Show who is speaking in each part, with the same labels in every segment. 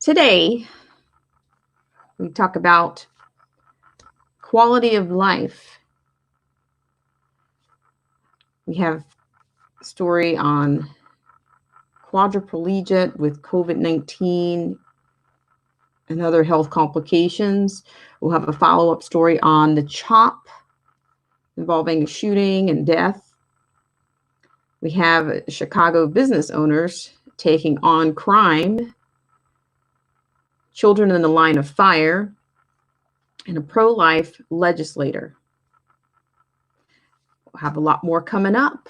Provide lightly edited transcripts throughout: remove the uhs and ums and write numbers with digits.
Speaker 1: Today, we talk about quality of life. We have a story on quadriplegic with COVID-19 and other health complications. We'll have a follow-up story on the C.H.O.P involving shooting and death. We have Chicago business owners taking on crime, children in the line of fire, and a pro-life legislator. We'll have a lot more coming up.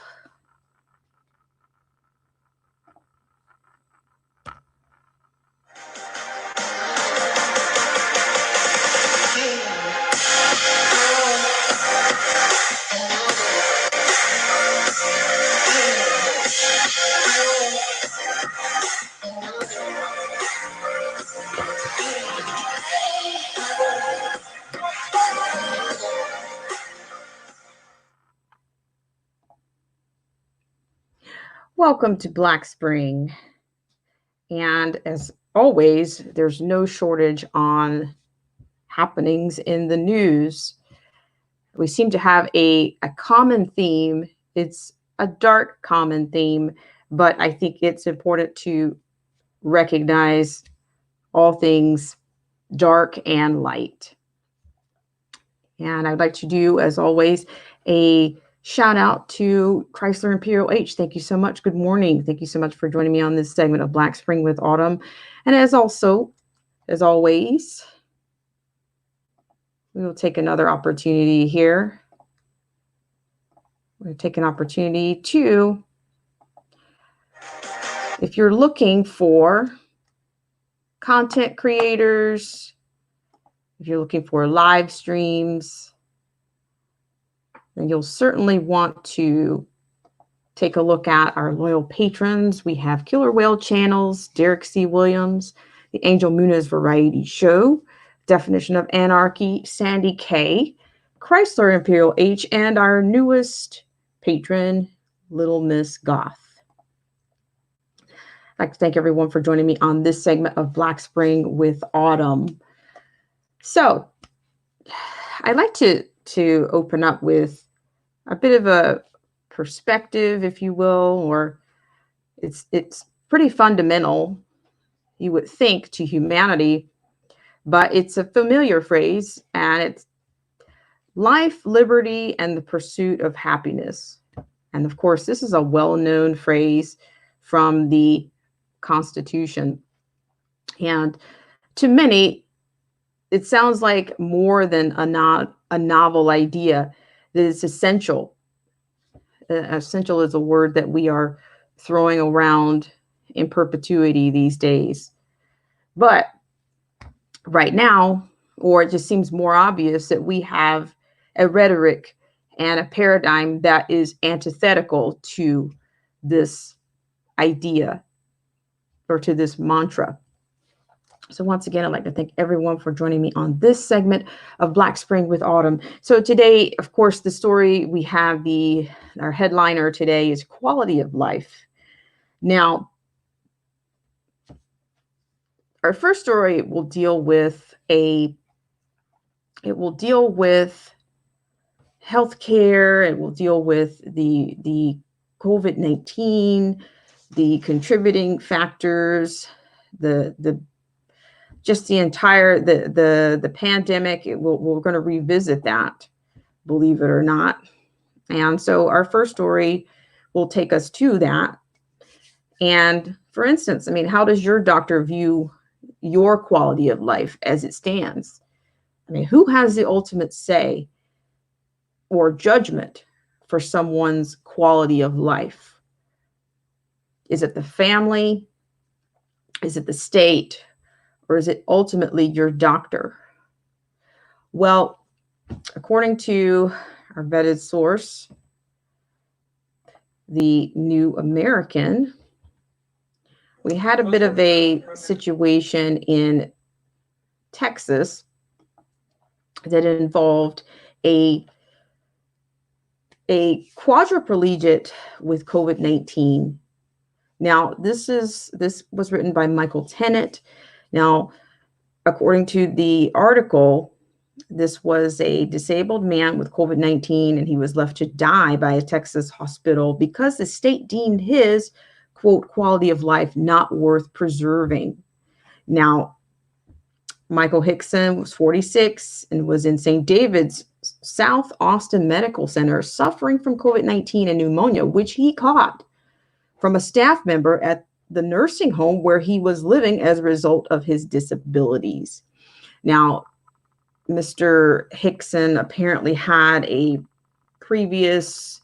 Speaker 1: Welcome to Black Spring. And as always, there's no shortage on happenings in the news. We seem to have a common theme. It's a dark common theme, but I think it's important to recognize all things dark and light. And I'd like to do, as always, a shout out to Chrysler Imperial H. Thank you so much. Good morning. Thank you so much for joining me on this segment of Black Spring with Autumn. And as always, we will take another opportunity here. We're going to take an opportunity to, if you're looking for content creators, if you're looking for live streams, then you'll certainly want to take a look at our loyal patrons. We have Killer Whale Channels, Derek C. Williams, The Angel Muniz Variety Show, Definition of Anarchy, Sandy K, Chrysler Imperial H, and our newest patron, Little Miss Goth. I'd like to thank everyone for joining me on this segment of Black Spring with Autumn. So I'd like to open up with a bit of a perspective, if you will, or it's pretty fundamental, you would think, to humanity, but it's a familiar phrase, and it's life, liberty, and the pursuit of happiness. And of course, this is a well-known phrase from the Constitution. And to many, it sounds like more than a novel idea, that it's essential. Essential is a word that we are throwing around in perpetuity these days. But right now, or it just seems more obvious, that we have a rhetoric and a paradigm that is antithetical to this idea or to this mantra. So once again, I'd like to thank everyone for joining me on this segment of Black Spring with Autumn. So today, of course, the story we have, our headliner today is quality of life. Now, our first story will deal with healthcare. It will deal with the COVID-19, the contributing factors, just the entire the pandemic. We're going to revisit that, believe it or not. And so our first story will take us to that. And for instance, I mean, how does your doctor view your quality of life as it stands? I mean, who has the ultimate say or judgment for someone's quality of life? Is it the family? Is it the state? Or is it ultimately your doctor? Well, according to our vetted source, the New American, we had a bit of a situation in Texas that involved a quadriplegic with COVID-19. Now, this was written by Michael Tennant. Now, according to the article, this was a disabled man with COVID-19, and he was left to die by a Texas hospital because the state deemed his, quote, quality of life not worth preserving. Now, Michael Hickson was 46 and was in St. David's South Austin Medical Center suffering from COVID-19 and pneumonia, which he caught from a staff member at the nursing home where he was living as a result of his disabilities. Now, Mr. Hickson apparently had a previous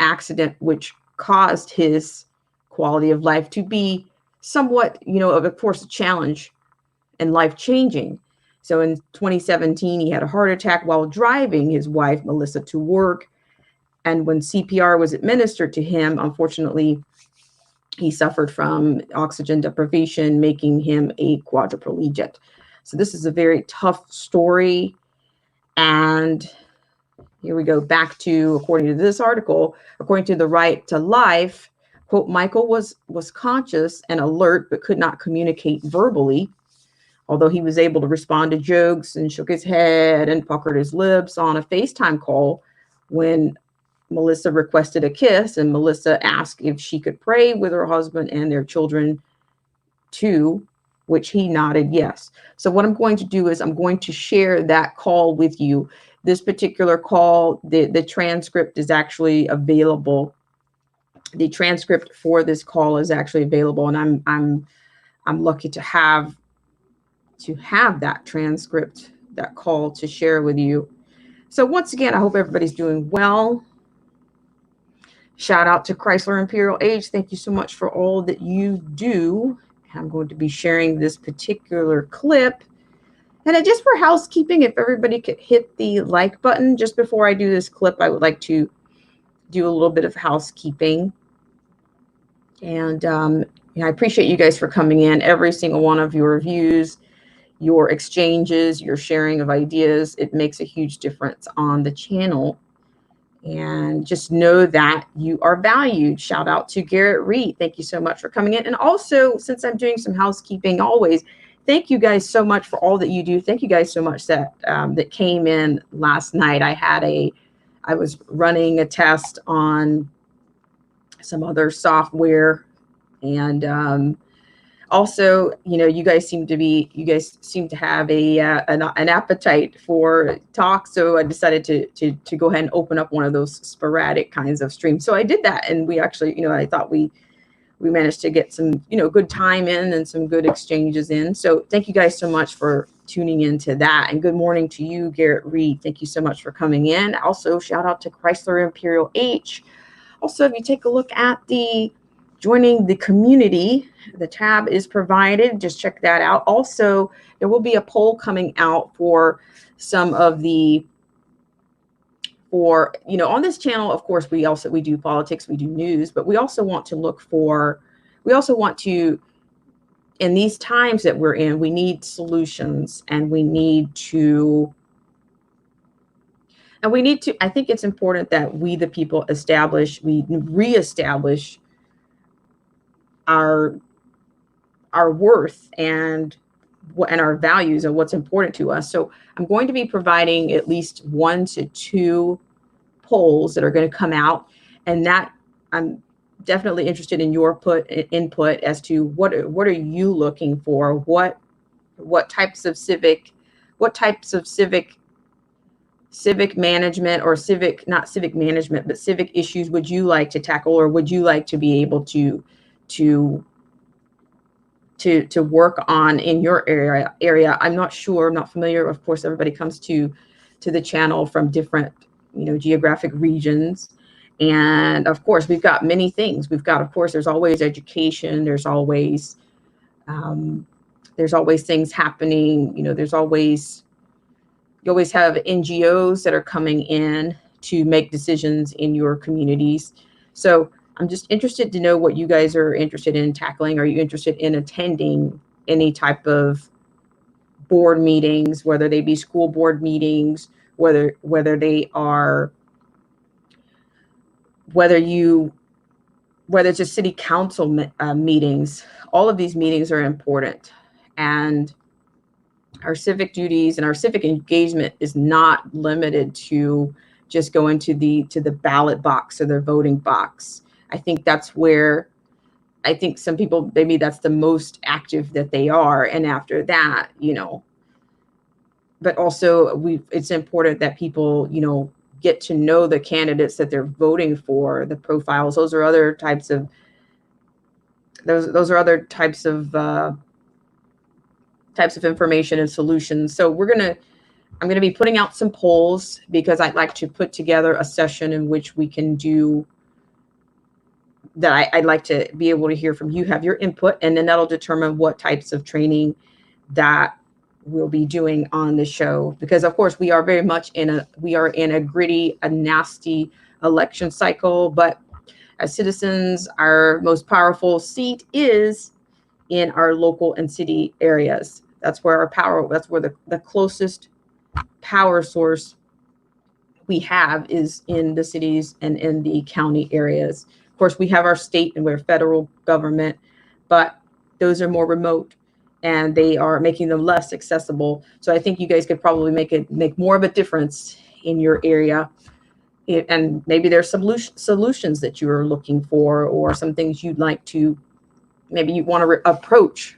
Speaker 1: accident which caused his quality of life to be somewhat, of course, a challenge and life-changing. So in 2017, he had a heart attack while driving his wife, Melissa, to work. And when CPR was administered to him, unfortunately, he suffered from oxygen deprivation, making him a quadriplegic. So this is a very tough story. And here we go back to, according to this article, according to the Right to Life, quote, Michael was conscious and alert, but could not communicate verbally. Although he was able to respond to jokes and shook his head and puckered his lips on a FaceTime call when Melissa requested a kiss, and Melissa asked if she could pray with her husband and their children too, which he nodded yes. So what I'm going to do is I'm going to share that call with you. This particular call, the transcript is actually available. The transcript for this call is actually available, and I'm lucky to have that transcript, that call to share with you. So once again, I hope everybody's doing well. Shout out to Chrysler Imperial Age. Thank you so much for all that you do. I'm going to be sharing this particular clip. And just for housekeeping, if everybody could hit the like button just before I do this clip, I would like to do a little bit of housekeeping. And I appreciate you guys for coming in. Every single one of your reviews, your exchanges, your sharing of ideas, it makes a huge difference on the channel. And just know that you are valued. Shout out to Garrett Reed. Thank you so much for coming in. And also, since I'm doing some housekeeping always, thank you guys so much for all that you do. Thank you guys so much that came in last night. I was running a test on some other software, and also, you guys seem to have an appetite for talk. So I decided to go ahead and open up one of those sporadic kinds of streams. So I did that, and we actually, I thought we managed to get some, good time in and some good exchanges in. So thank you guys so much for tuning into that. And good morning to you, Garrett Reed. Thank you so much for coming in. Also, shout out to Chrysler Imperial H. Also, if you take a look at the joining the community, the tab is provided. Just check that out. Also, there will be a poll coming out for some of the, on this channel, of course, we do politics, we do news, but we also want to, in these times that we're in, we need solutions, and we need to, I think it's important that we, the people, reestablish our worth and our values and what's important to us. So I'm going to be providing at least 1 to 2 polls that are going to come out, and that I'm definitely interested in your input as to what are you looking for? What types of civic management, or not civic management, but civic issues would you like to tackle, or would you like to be able to work on in your area? I'm not sure, I'm not familiar. Of course, everybody comes to the channel from different, geographic regions. And of course, we've got many things. We've got, of course, there's always education. There's always things happening. You always have NGOs that are coming in to make decisions in your communities. So I'm just interested to know what you guys are interested in tackling. Are you interested in attending any type of board meetings, whether they be school board meetings, whether you whether it's just city council meetings, all of these meetings are important. And our civic duties and our civic engagement is not limited to just going to the ballot box or the voting box. I think that's where I think some people, maybe that's the most active that they are. And after that, but also it's important that people, get to know the candidates that they're voting for, the profiles. Those are other types of types of information and solutions. So I'm going to be putting out some polls because I'd like to put together a session in which we can do that. I'd like to be able to hear from you, have your input, and then that'll determine what types of training that we'll be doing on the show. Because of course we are very much in a gritty, a nasty election cycle. But as citizens, our most powerful seat is in our local and city areas. That's where that's where the closest power source we have is in the cities and in the county areas. Of course, we have our state and we're federal government, but those are more remote and they are making them less accessible. So I think you guys could probably make more of a difference in your area. And maybe there's some solutions that you're looking for, or some things you'd like to, maybe you want to approach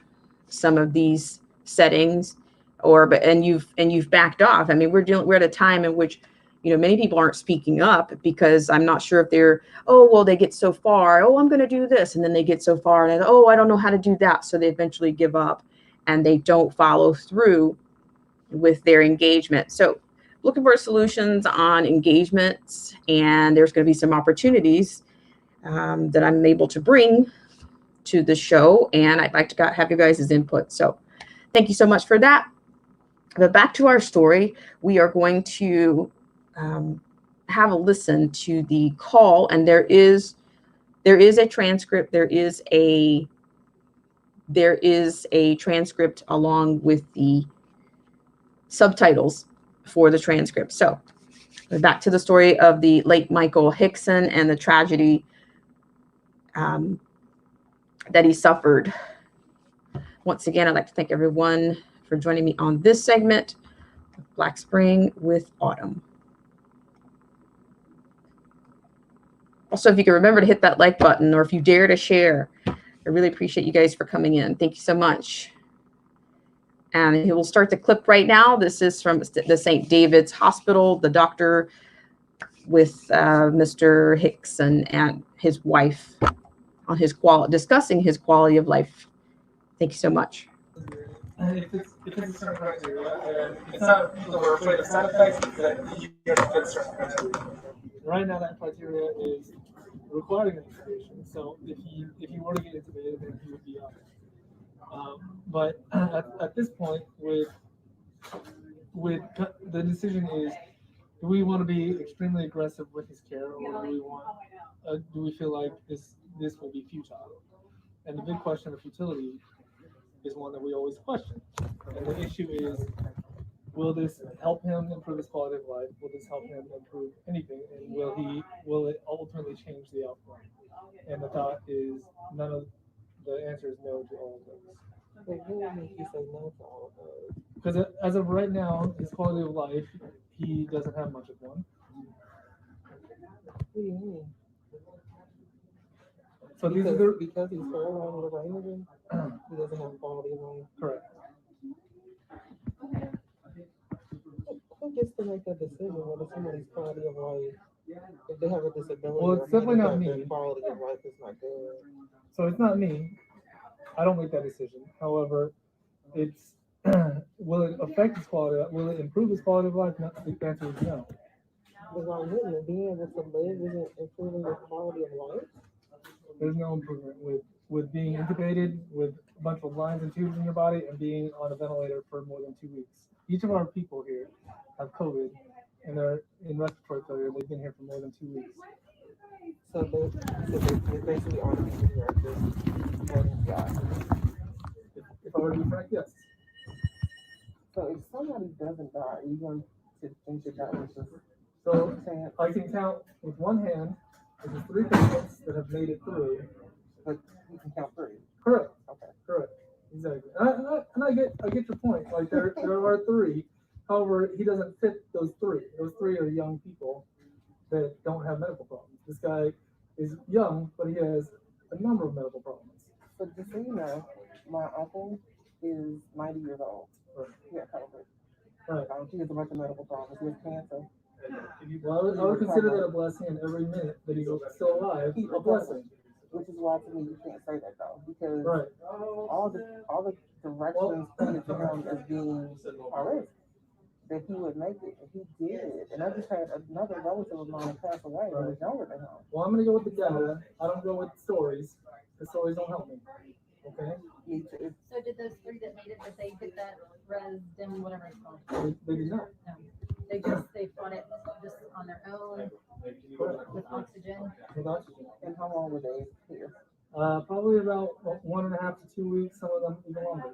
Speaker 1: some of these settings, and you've backed off. I mean, we're at a time in which, many people aren't speaking up because I'm not sure if they get so far, I'm going to do this, and then they get so far and I don't know how to do that, so they eventually give up and they don't follow through with their engagement. So looking for solutions on engagements, and there's going to be some opportunities that I'm able to bring to the show, and I'd like to have you guys' input. So thank you so much for that. But back to our story, we are going to have a listen to the call, and there is a transcript. There is a transcript along with the subtitles for the transcript. So back to the story of the late Michael Hickson and the tragedy that he suffered. Once again, I'd like to thank everyone for joining me on this segment of Black Spring with Autumn. Also, if you can remember to hit that like button, or if you dare to share, I really appreciate you guys for coming in. Thank you so much. And he will start the clip right now. This is from the St. David's Hospital, the doctor with Mr. Hickson and his wife on discussing his quality of life. Thank you so much.
Speaker 2: If it's a certain criteria, and it's not that we're afraid of side effects, it's that you have to fit a certain criteria. Right now, that criteria is requiring an intubation. So if he were to get intubated, then he would be out. But at this point, with the decision is, do we want to be extremely aggressive with his care, or do we feel like this will be futile? And the big question of futility is one that we always question. And the issue is, will this help him improve his quality of life? Will this help him improve anything? And will it ultimately change the outcome? And the thought is the answer is no to all of those.
Speaker 3: But what would make you say no to all of those?
Speaker 2: Because as of right now, his quality of life, he doesn't have much of one.
Speaker 3: What do you mean?
Speaker 2: So
Speaker 3: because he's so long with range, he doesn't have quality of life.
Speaker 2: Correct.
Speaker 3: Who gets to make that decision whether somebody's quality of life, if they have a disability,
Speaker 2: well, it's definitely not me.
Speaker 3: Their quality of life is not good.
Speaker 2: So it's not me. I don't make that decision. However, it's will it affect his quality? Will it improve his quality of life? No, the answer is no.
Speaker 3: But why wouldn't it? Being able to live isn't improving your quality of life?
Speaker 2: There's no improvement with being intubated with a bunch of lines and tubes in your body and being on a ventilator for more than 2 weeks. Each of our people here have COVID and they're in respiratory failure. They've been here for more than 2 weeks.
Speaker 3: So they basically aren't even here at this morning job.
Speaker 2: If I were to be frank, yes.
Speaker 3: So if somebody doesn't die, you're going to think that was just
Speaker 2: so I can count with one hand There's 3 patients that have made it through.
Speaker 3: But you can count 3.
Speaker 2: Correct.
Speaker 3: Okay.
Speaker 2: Correct. Exactly. And I get your point. Like there are 3. However, he doesn't fit those 3. Those 3 are young people that don't have medical problems. This guy is young, but he has a number of medical problems.
Speaker 3: So just so you know, my uncle is 90 years old.
Speaker 2: Right.
Speaker 3: Yeah, COVID.
Speaker 2: Right.
Speaker 3: He has a bunch of medical problems. He has cancer.
Speaker 2: Well, I would consider that a blessing, and every minute that he's still alive, a blessing.
Speaker 3: Which is why to me you can't say that though, because
Speaker 2: Right.
Speaker 3: all the directions pointed to him as being a risk that he would make it, and he did. And I just had another relative of mine pass away who was younger than him.
Speaker 2: Well, I'm gonna go with the data. I don't go with stories. The stories don't help me. Okay.
Speaker 3: Me too.
Speaker 4: So did those 3 that made it, did they get that dim, whatever it's called?
Speaker 2: They did not.
Speaker 4: No. They fought it just on their own with oxygen.
Speaker 2: With oxygen.
Speaker 3: And how long were they here?
Speaker 2: Probably about 1.5 to 2 weeks. Some of them even longer.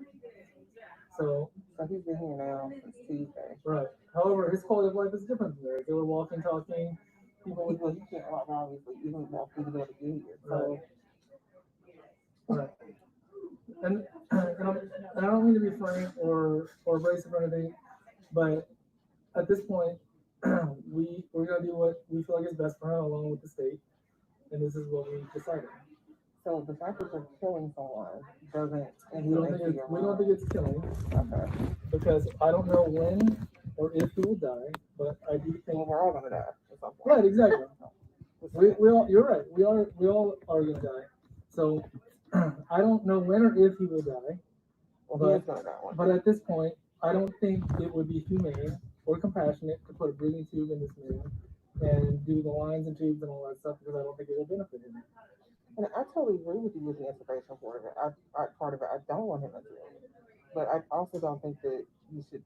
Speaker 2: So
Speaker 3: he's been here now since Tuesday.
Speaker 2: Right. However, his quality of life is different from theirs. They were walking, talking.
Speaker 3: People he can't walk obviously even walk even though to get here. So
Speaker 2: right. And I don't mean to be frank or abrasive or anything, but at this point, we're gonna do what we feel like is best for him along with the state, and this is what we decided.
Speaker 3: So the fact that you're killing someone doesn't.
Speaker 2: We don't think it's killing.
Speaker 3: Okay.
Speaker 2: Because I don't know when or if he will die, but I do think
Speaker 3: we're all gonna die.
Speaker 2: Right, exactly. we all, you're right. We all are gonna die. So I don't know when or if he will die. But at this point, I don't think it would be humane or compassionate to put a breathing tube in this man and do the lines and tubes and all that stuff because I don't think it will benefit him.
Speaker 3: And I totally agree with you with the intubation part of it. Part of it, I don't want him to do it. But I also don't think that you should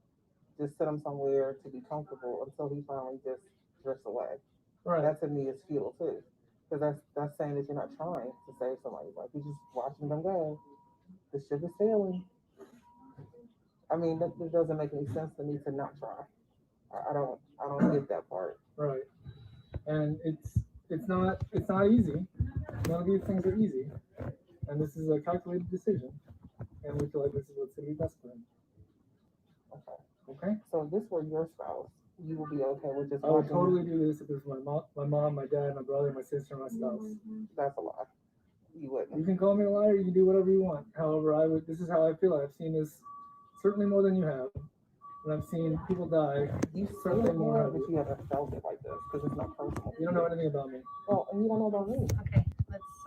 Speaker 3: just sit him somewhere to be comfortable until he finally just drifts away.
Speaker 2: Right.
Speaker 3: That to me is futile too. Because that's saying that you're not trying to save somebody's life. You're just watching them go. The ship is sailing. I mean, that doesn't make any sense to me to not try. I don't get that part.
Speaker 2: Right. And it's not easy. None of these things are easy. And this is a calculated decision. And we feel like this is what's going to be best for him. Okay.
Speaker 3: So if this were your spouse, you would be okay with just.
Speaker 2: I would totally do this if it was my mom, my dad, my brother, my sister, my spouse.
Speaker 3: That's a lie. You wouldn't.
Speaker 2: You can call me a liar. You can do whatever you want. However, this is how I feel. I've seen this certainly more than you have. And I've seen people die.
Speaker 3: You certainly more, but you haven't felt it like this because it's not personal.
Speaker 2: You don't know anything about me.
Speaker 3: Well, and you don't know about me.
Speaker 4: Okay,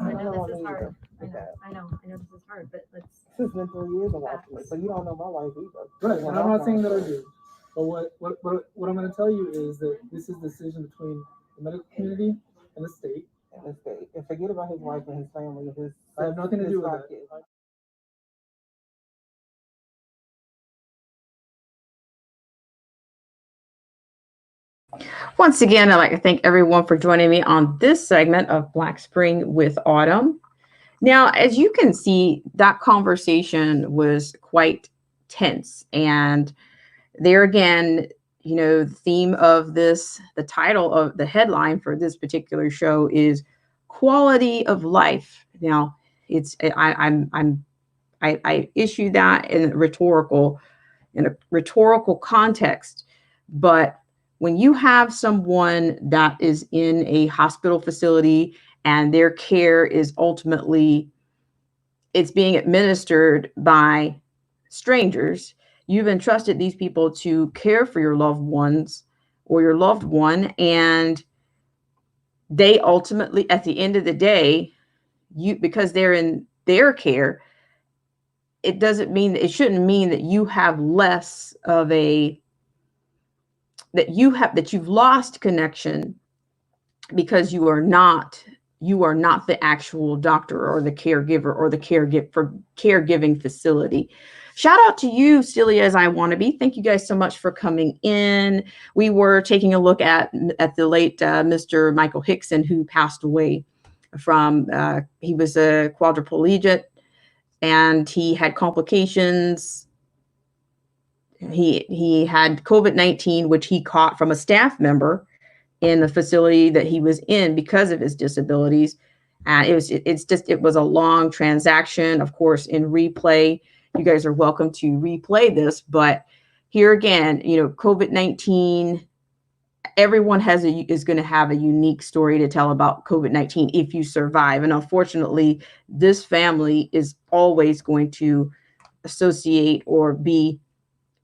Speaker 4: I know this is hard. I know this is hard, but let's.
Speaker 3: This has been 3 years of watching it, so you don't know my life either.
Speaker 2: Right, and I'm not saying that I do. But what I'm going to tell you is that this is a decision between the medical community and the state.
Speaker 3: And forget about his wife and his family.
Speaker 2: I have nothing to do with that. Once again, I'd like to thank everyone for joining me on this segment of Black Spring with Autumn. Now, as you can see, that conversation was quite tense. And there again, the theme of this, the title of the headline for this particular show is quality of life. Now, I issue that in a rhetorical context, but when you have someone that is in a hospital facility and their care is ultimately, it's being administered by strangers, you've entrusted these people to care for your loved ones or your loved one, and they ultimately, at the end of the day, because they're in their care, it shouldn't mean that you have less of that you've lost connection because you are not the actual doctor or the caregiver or the caregiving facility. Shout out to you, Silly as I Want to Be. Thank you guys so much for coming in. We were taking a look at the late Mr. Michael Hickson, who passed away from, he was a quadriplegic and he had complications. He had COVID-19, which he caught from a staff member
Speaker 1: in the facility that he was in because of his disabilities. And it was a long transaction. Of course, in replay, you guys are welcome to replay this, but here again, COVID-19, everyone is going to have a unique story to tell about COVID-19 if you survive. And unfortunately, this family is always going to associate or be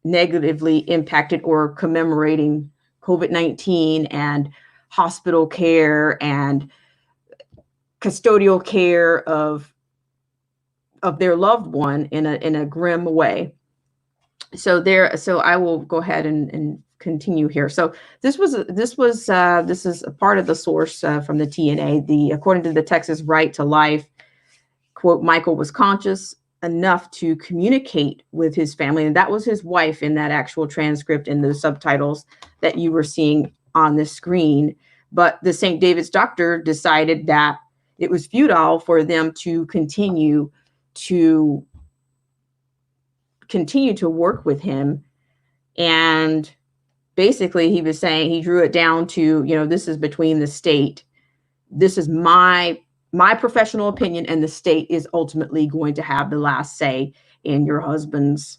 Speaker 1: negatively impacted or commemorating COVID-19 and hospital care and custodial care of their loved one in a grim way. So I will go ahead and continue here. So this is a part of the source from the TNA. According to the Texas Right to Life, quote, Michael was conscious enough to communicate with his family, and that was his wife in that actual transcript in the subtitles that you were seeing on the screen. But the St. David's doctor decided that it was futile for them to continue to work with him. And basically he was saying, he drew it down to, this is between the state. This is my professional opinion, and the state is ultimately going to have the last say in your husband's,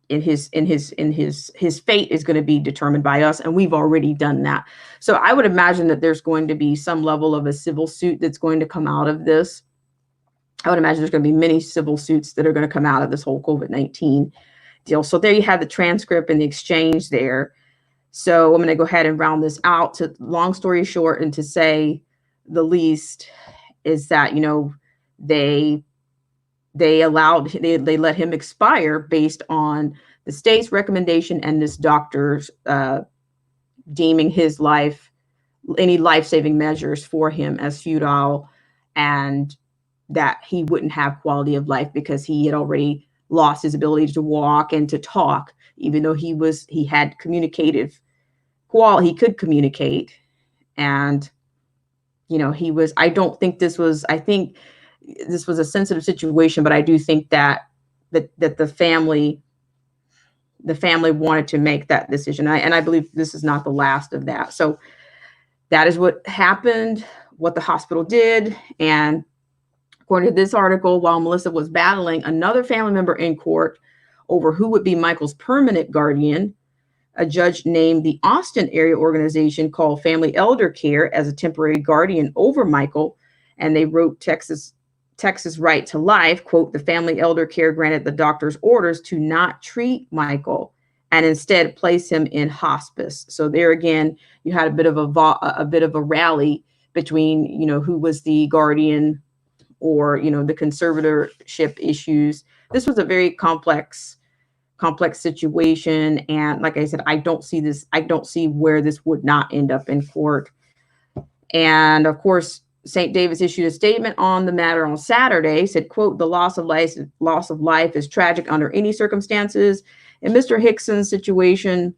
Speaker 1: his fate is going to be determined by us. And we've already done that. So I would imagine that there's going to be some level of a civil suit that's going to come out of this. I would imagine there's going to be many civil suits that are going to come out of this whole COVID-19 deal. So there you have the transcript and the exchange there. So I'm going to go ahead and round this out. To long story short, and to say the least, is that, they let him expire based on the state's recommendation and this doctor's deeming his life, any life-saving measures for him, as futile, and that he wouldn't have quality of life because he had already lost his ability to walk and to talk, even though he had communicative quality, he could communicate. And I think this was a sensitive situation, but I do think that the family wanted to make that decision. And I believe this is not the last of that. So that is what happened, what the hospital did. And according to this article, while Melissa was battling another family member in court over who would be Michael's permanent guardian, a judge named the Austin area organization called Family Elder Care as a temporary guardian over Michael. And they wrote Texas Right to Life, quote, the Family Elder Care granted the doctor's orders to not treat Michael and instead place him in hospice. So there again, you had a bit of a rally between, who was the guardian, or, the conservatorship issues. This was a very complex situation. And like I said, I don't see where this would not end up in court. And of course, St. David's issued a statement on the matter on Saturday, said, quote, the loss of life is tragic under any circumstances. In Mr. Hickson's situation,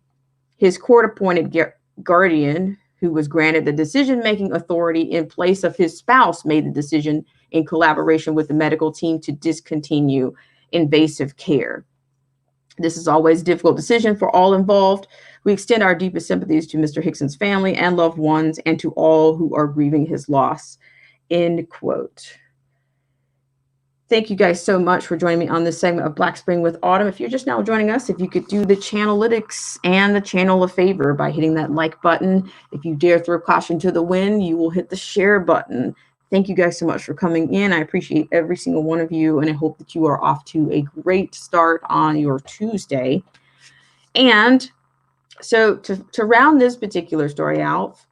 Speaker 1: his court-appointed guardian, who was granted the decision-making authority in place of his spouse, made the decision in collaboration with the medical team to discontinue invasive care. This is always a difficult decision for all involved. We extend our deepest sympathies to Mr. Hickson's family and loved ones, and to all who are grieving his loss, end quote. Thank you guys so much for joining me on this segment of Black Spring with Autumn. If you're just now joining us, if you could do the Channelytics and the channel a favor by hitting that like button. If you dare throw caution to the wind, you will hit the share button. Thank you guys so much for coming in. I appreciate every single one of you, and I hope that you are off to a great start on your Tuesday. And so to round this particular story off,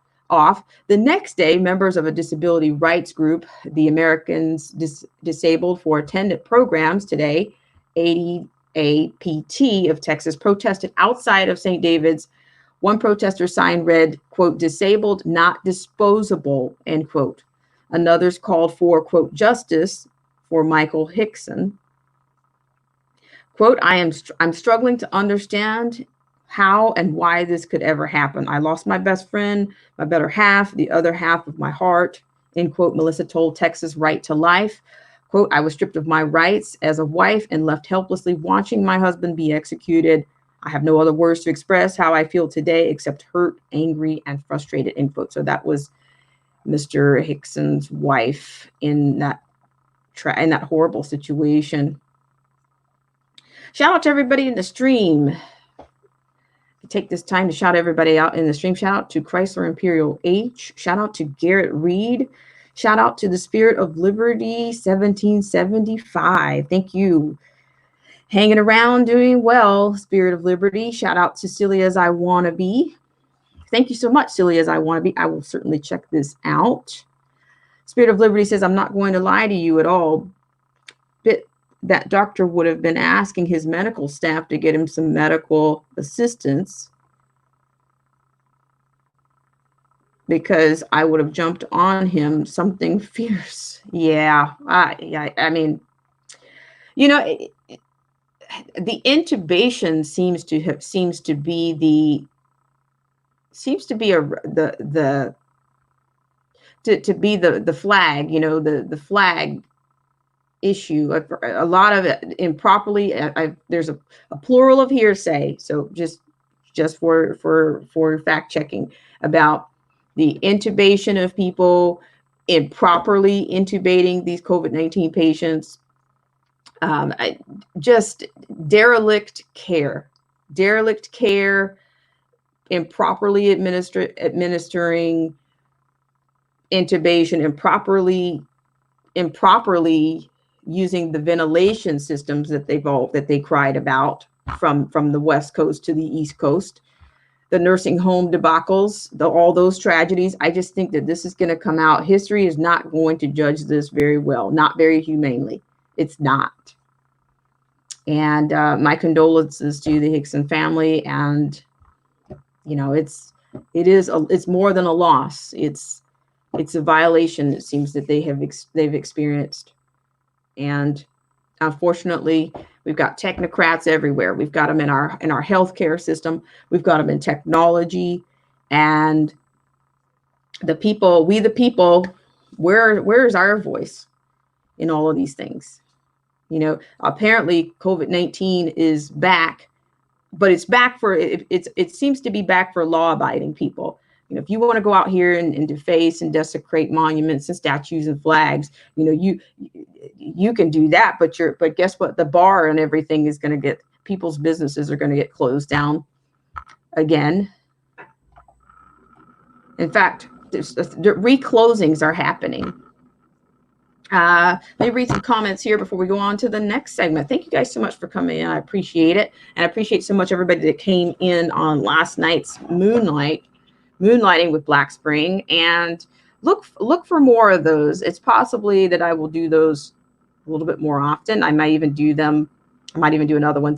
Speaker 1: the next day, members of a disability rights group, the Americans Disabled for Attendant Programs today, ADAPT of Texas, protested outside of St. David's. One protester sign read, quote, disabled, not disposable, end quote. Another's called for, quote, justice for Michael Hickson. Quote, I'm struggling to understand how and why this could ever happen. I lost my best friend, my better half, the other half of my heart, end quote, Melissa told Texas Right to Life. Quote, I was stripped of my rights as a wife and left helplessly watching my husband be executed. I have no other words to express how I feel today except hurt, angry, and frustrated, end quote. So that was Mr. Hickson's wife in that horrible situation. Shout out to everybody in the stream. Take this time to shout everybody out in the stream. Shout out to Chrysler Imperial H. Shout out to Garrett Reed. Shout out to the Spirit of Liberty 1775. Thank you. Hanging around, doing well, Spirit of Liberty. Shout out to Celia's I Wanna Be. Thank you so much, Celia's I Wanna Be. I will certainly check this out. Spirit of Liberty says, I'm not going to lie to you at all. But that doctor would have been asking his medical staff to get him some medical assistance, because I would have jumped on him something fierce. Yeah, I mean, you know, the intubation seems to be the flag, you know, the flag issue. A lot of it improperly. There's a plural of hearsay. So just for fact checking about the intubation of people, improperly intubating these COVID-19 patients, just derelict care, improperly administering intubation, improperly using the ventilation systems that they cried about from the West Coast to the East Coast, the nursing home debacles, all those tragedies. I just think that this is going to come out. History is not going to judge this very well, not very humanely. It's not. And my condolences to the Hickson family. And you know, it's more than a loss. It's a violation, it seems, that they've experienced. And unfortunately, we've got technocrats everywhere. We've got them in our healthcare system. We've got them in technology, and the people, where's our voice in all of these things? You know, apparently COVID-19 is back, but it's back for it seems to be back for law-abiding people. You know, if you want to go out here and deface and desecrate monuments and statues and flags, you know, you can do that, but guess what? The bar and everything is going to people's businesses are going to get closed down again. In fact, the reclosings are happening. Let me read some comments here before we go on to the next segment. Thank you guys so much for coming in. I appreciate it. And I appreciate so much everybody that came in on last night's moonlighting with Black Spring. And look for more of those. It's possibly that I will do those a little bit more often. I might even do another one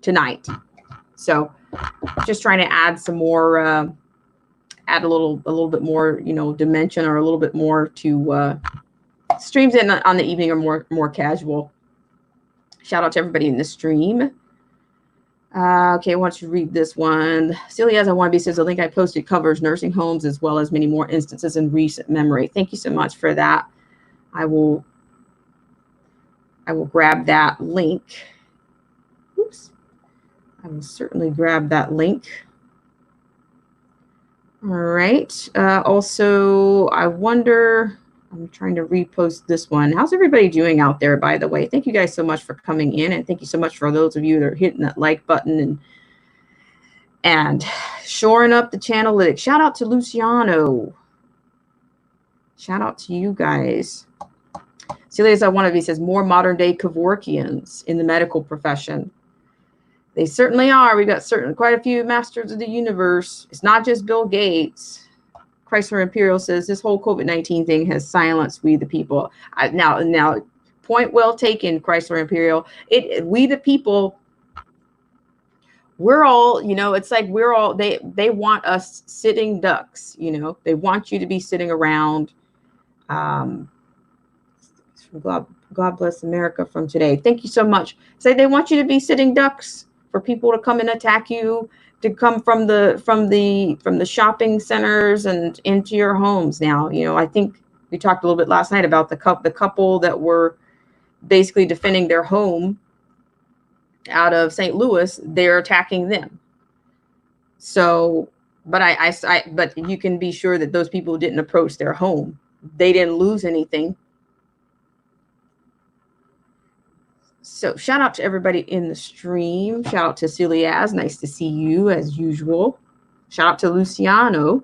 Speaker 1: tonight. So just trying to add some more, add a little bit more, you know, dimension, or a little bit more to streams in on the evening are more casual. Shout out to everybody in the stream. Okay, I want to read this one. Celia, as I want to be, says the link I posted covers nursing homes as well as many more instances in recent memory. Thank you so much for that. I will grab that link. Oops. I will certainly grab that link. All right. Also, I wonder, I'm trying to repost this one. How's everybody doing out there, by the way? Thank you guys so much for coming in. And thank you so much for those of you that are hitting that like button and shoring up the channel. Shout out to Luciano. Shout out to you guys. Celia's I Want to Be says more modern day Kevorkians in the medical profession. They certainly are. We've got quite a few masters of the universe. It's not just Bill Gates. Chrysler Imperial says this whole COVID-19 thing has silenced we the people. Now, point well taken, Chrysler Imperial. We the people, we're all, you know, it's like we're all, they want us sitting ducks, you know. They want you to be sitting around. God bless America from today. Thank you so much. Say they want you to be sitting ducks for people to come and attack you, to come from the shopping centers and into your homes. Now, you know, I think we talked a little bit last night about the couple that were basically defending their home out of St. Louis, they're attacking them. So, but but you can be sure that those people didn't approach their home. They didn't lose anything. So shout out to everybody in the stream. Shout out to Celiaz. Nice to see you as usual. Shout out to Luciano.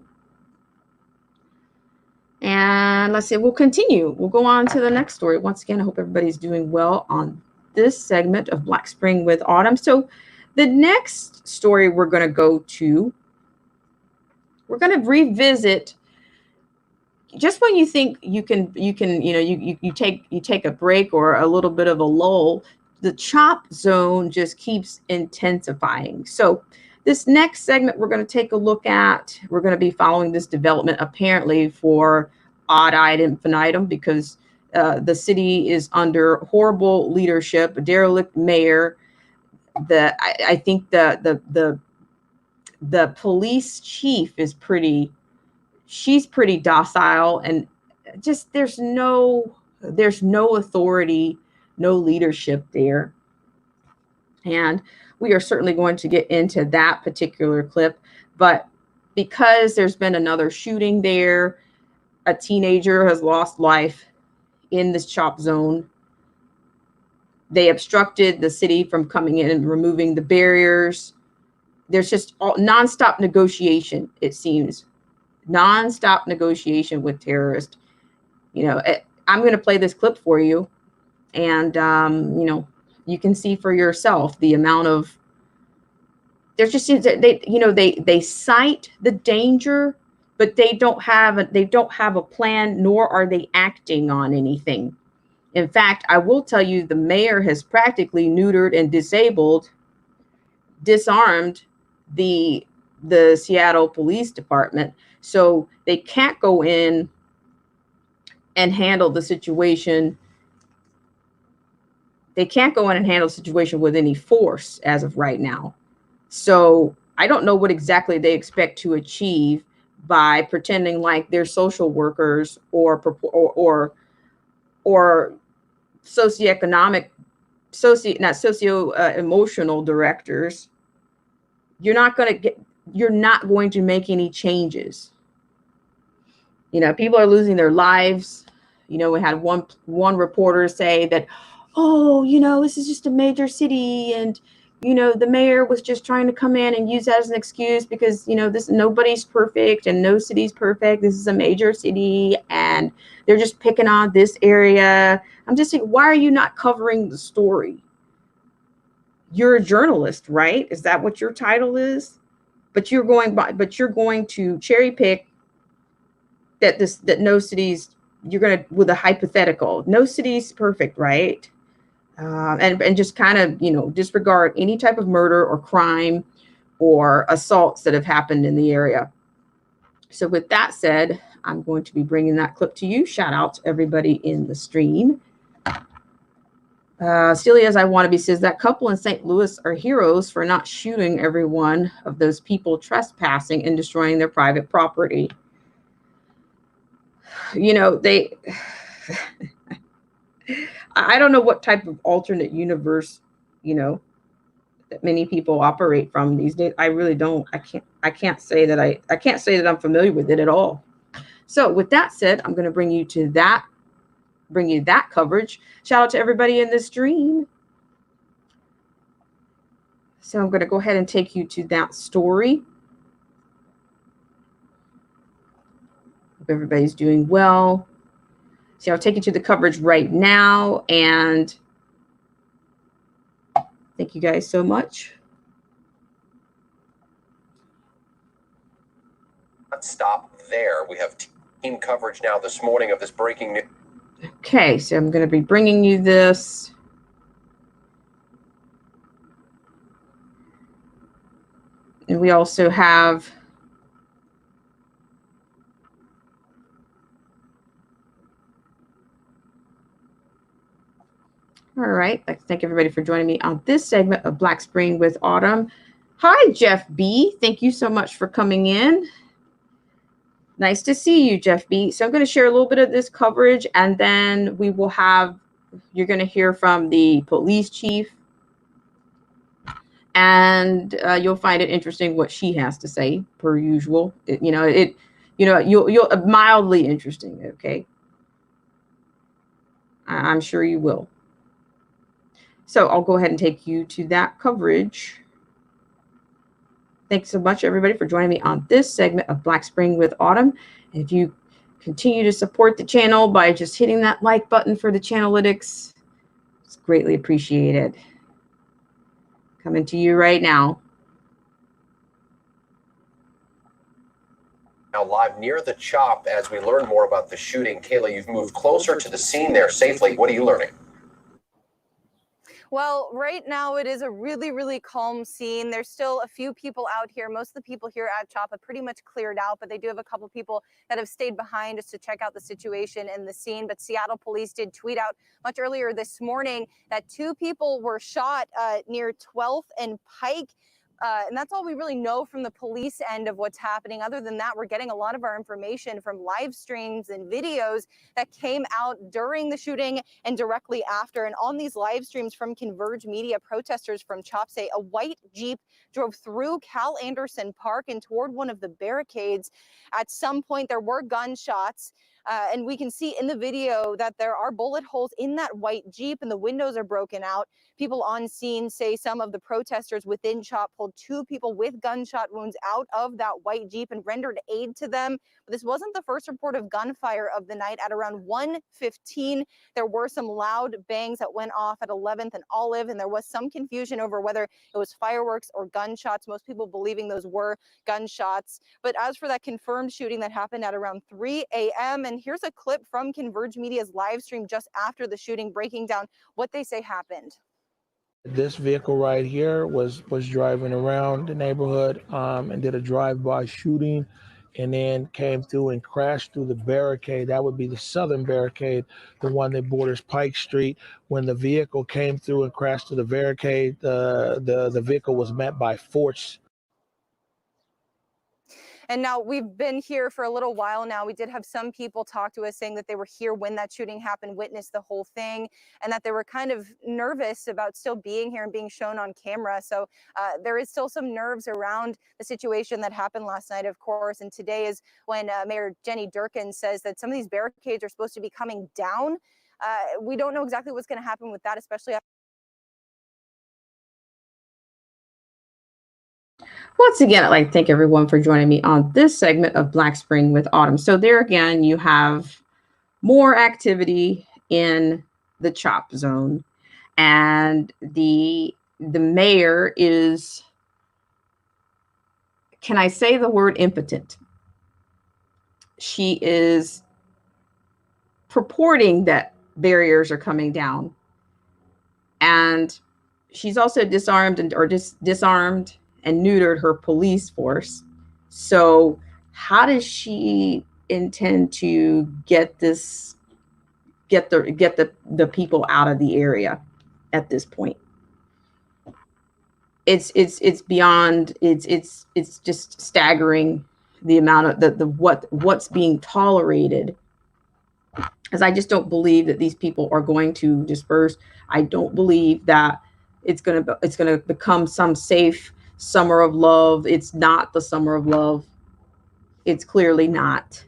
Speaker 1: And let's see, we'll continue. We'll go on to the next story. Once again, I hope everybody's doing well on this segment of Black Spring with Autumn. So the next story we're going to go to, we're going to revisit just when you think you take a break or a little bit of a lull, the CHOP zone just keeps intensifying. So this next segment we're going to take a look at, we're going to be following this development apparently for ad infinitum because the city is under horrible leadership, a derelict mayor. I think the police chief is she's pretty docile, and just there's no authority, no leadership there. And we are certainly going to get into that particular clip, but because there's been another shooting there, a teenager has lost life in this CHOP zone. They obstructed the city from coming in and removing the barriers. There's just nonstop negotiation, it seems. Nonstop negotiation with terrorists. I'm going to play this clip for you, and you can see for yourself the amount of. There's just they cite the danger, but they don't have a plan, nor are they acting on anything. In fact, I will tell you, the mayor has practically neutered and disarmed the Seattle Police Department. So they can't go in and handle the situation. They can't go in and handle the situation with any force as of right now. So I don't know what exactly they expect to achieve by pretending like they're social workers or socioeconomic, socio-emotional directors. You're not going to make any changes. People are losing their lives. We had one reporter say that, oh, this is just a major city, and the mayor was just trying to come in and use that as an excuse because nobody's perfect and no city's perfect. This is a major city and they're just picking on this area. I'm just saying, why are you not covering the story? You're a journalist, right? Is that what your title is? But you're going to cherry pick that no cities, you're going to, with a hypothetical, no city's perfect, right? And just kind of, disregard any type of murder or crime or assaults that have happened in the area. So with that said, I'm going to be bringing that clip to you. Shout out to everybody in the stream. Celia, as I want to be, says that couple in St. Louis are heroes for not shooting every one of those people trespassing and destroying their private property. They I don't know what type of alternate universe, that many people operate from these days. I really don't. I can't say that I'm familiar with it at all. So with that said, I'm going to bring you that coverage. Shout out to everybody in the stream. So I'm going to go ahead and take you to that story. Hope everybody's doing well. So I'll take you to the coverage right now, and thank you guys so much.
Speaker 5: Let's stop there. We have team coverage now this morning of this breaking news.
Speaker 1: Okay, so I'm going to be bringing you this. And we also have all right. I'd like to thank everybody for joining me on this segment of Black Spring with Autumn. Hi, Jeff B. Thank you so much for coming in. Nice to see you, Jeff B. So I'm going to share a little bit of this coverage, and then you're going to hear from the police chief and you'll find it interesting what she has to say, per usual. You'll mildly interesting. Okay, I'm sure you will. So I'll go ahead and take you to that coverage. Thanks so much, everybody, for joining me on this segment of Black Spring with Autumn. If you continue to support the channel by just hitting that like button for the Channelytics, it's greatly appreciated. Coming to you right now.
Speaker 5: Now live near the C.H.O.P as we learn more about the shooting. Kayla, you've moved closer to the scene there safely. What are you learning?
Speaker 6: Well, right now it is a really, really calm scene. There's still a few people out here. Most of the people here at C.H.O.P have pretty much cleared out, but they do have a couple people that have stayed behind just to check out the situation in the scene. But Seattle police did tweet out much earlier this morning that 2 people were shot near 12th and Pike. And that's all we really know from the police end of what's happening. Other than that, we're getting a lot of our information from live streams and videos that came out during the shooting and directly after. And on these live streams from Converge Media, protesters from C.H.O.P say a white Jeep drove through Cal Anderson Park and toward one of the barricades. At some point, there were gunshots. And we can see in the video that there are bullet holes in that white Jeep and the windows are broken out. People on scene say some of the protesters within C.H.O.P pulled 2 people with gunshot wounds out of that white Jeep and rendered aid to them. But this wasn't the first report of gunfire of the night. At around 1:15, there were some loud bangs that went off at 11th and Olive, and there was some confusion over whether it was fireworks or gunshots. Most people believing those were gunshots. But as for that confirmed shooting that happened at around 3 a.m., and here's a clip from Converge Media's live stream just after the shooting, breaking down what they say happened.
Speaker 7: This vehicle right here was driving around the neighborhood and did a drive-by shooting, and then came through and crashed through the barricade. That would be the southern barricade, the one that borders Pike Street. When the vehicle came through and crashed through the barricade, the vehicle was met by force.
Speaker 6: And now we've been here for a little while now. We did have some people talk to us saying that they were here when that shooting happened, witnessed the whole thing, and that they were kind of nervous about still being here and being shown on camera. So there is still some nerves around the situation that happened last night, of course. And today is when Mayor Jenny Durkin says that some of these barricades are supposed to be coming down. We don't know exactly what's going to happen with that, especially after.
Speaker 1: Once again, I'd like to thank everyone for joining me on this segment of Black Spring with Autumn. So there again, you have more activity in the C.H.O.P zone, and the mayor is, can I say the word impotent? She is purporting that barriers are coming down, and she's also disarmed and neutered her police force. So how does she intend to get the people out of the area at this point? It's beyond, it's just staggering, the amount of what's being tolerated, because I just don't believe that these people are going to disperse. I don't believe that it's going to become some safe summer of love. It's not the summer of love. It's clearly not.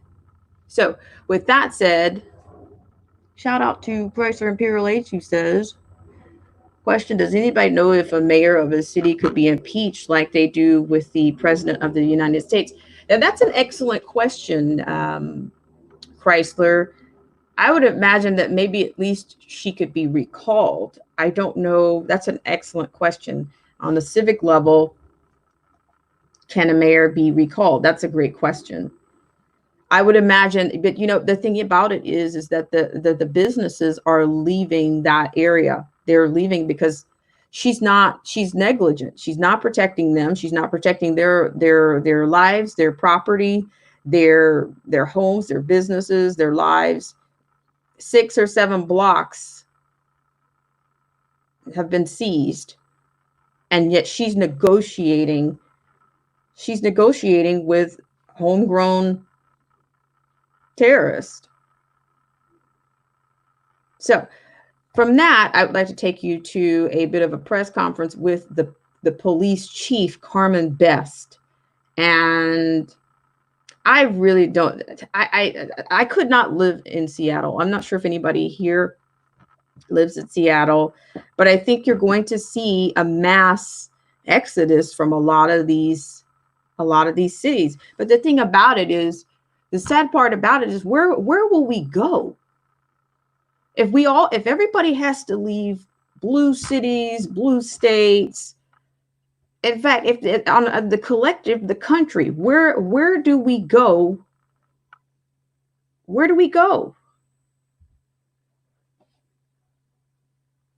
Speaker 1: So with that said, shout out to Chrysler Imperial H, who says, question, does anybody know if a mayor of a city could be impeached like they do with the president of the United States? Now, that's an excellent question, Chrysler. I would imagine that maybe at least she could be recalled. I don't know. That's an excellent question. On the civic level, can a mayor be recalled? That's a great question. I would imagine, but the thing about it is that the businesses are leaving that area. They're leaving because she's negligent. She's not protecting them. She's not protecting their lives, their property, their homes, their businesses, their lives. 6 or 7 blocks have been seized, and yet she's negotiating with homegrown terrorists. So from that, I would like to take you to a bit of a press conference with the the police chief, Carmen Best. And I really don't, I could not live in Seattle. I'm not sure if anybody here lives in Seattle, but I think you're going to see a mass exodus from a lot of these cities. But the thing about it is, the sad part about it is, where will we go if everybody has to leave blue cities, blue states? In fact, if on the collective, the country, where do we go? Where do we go?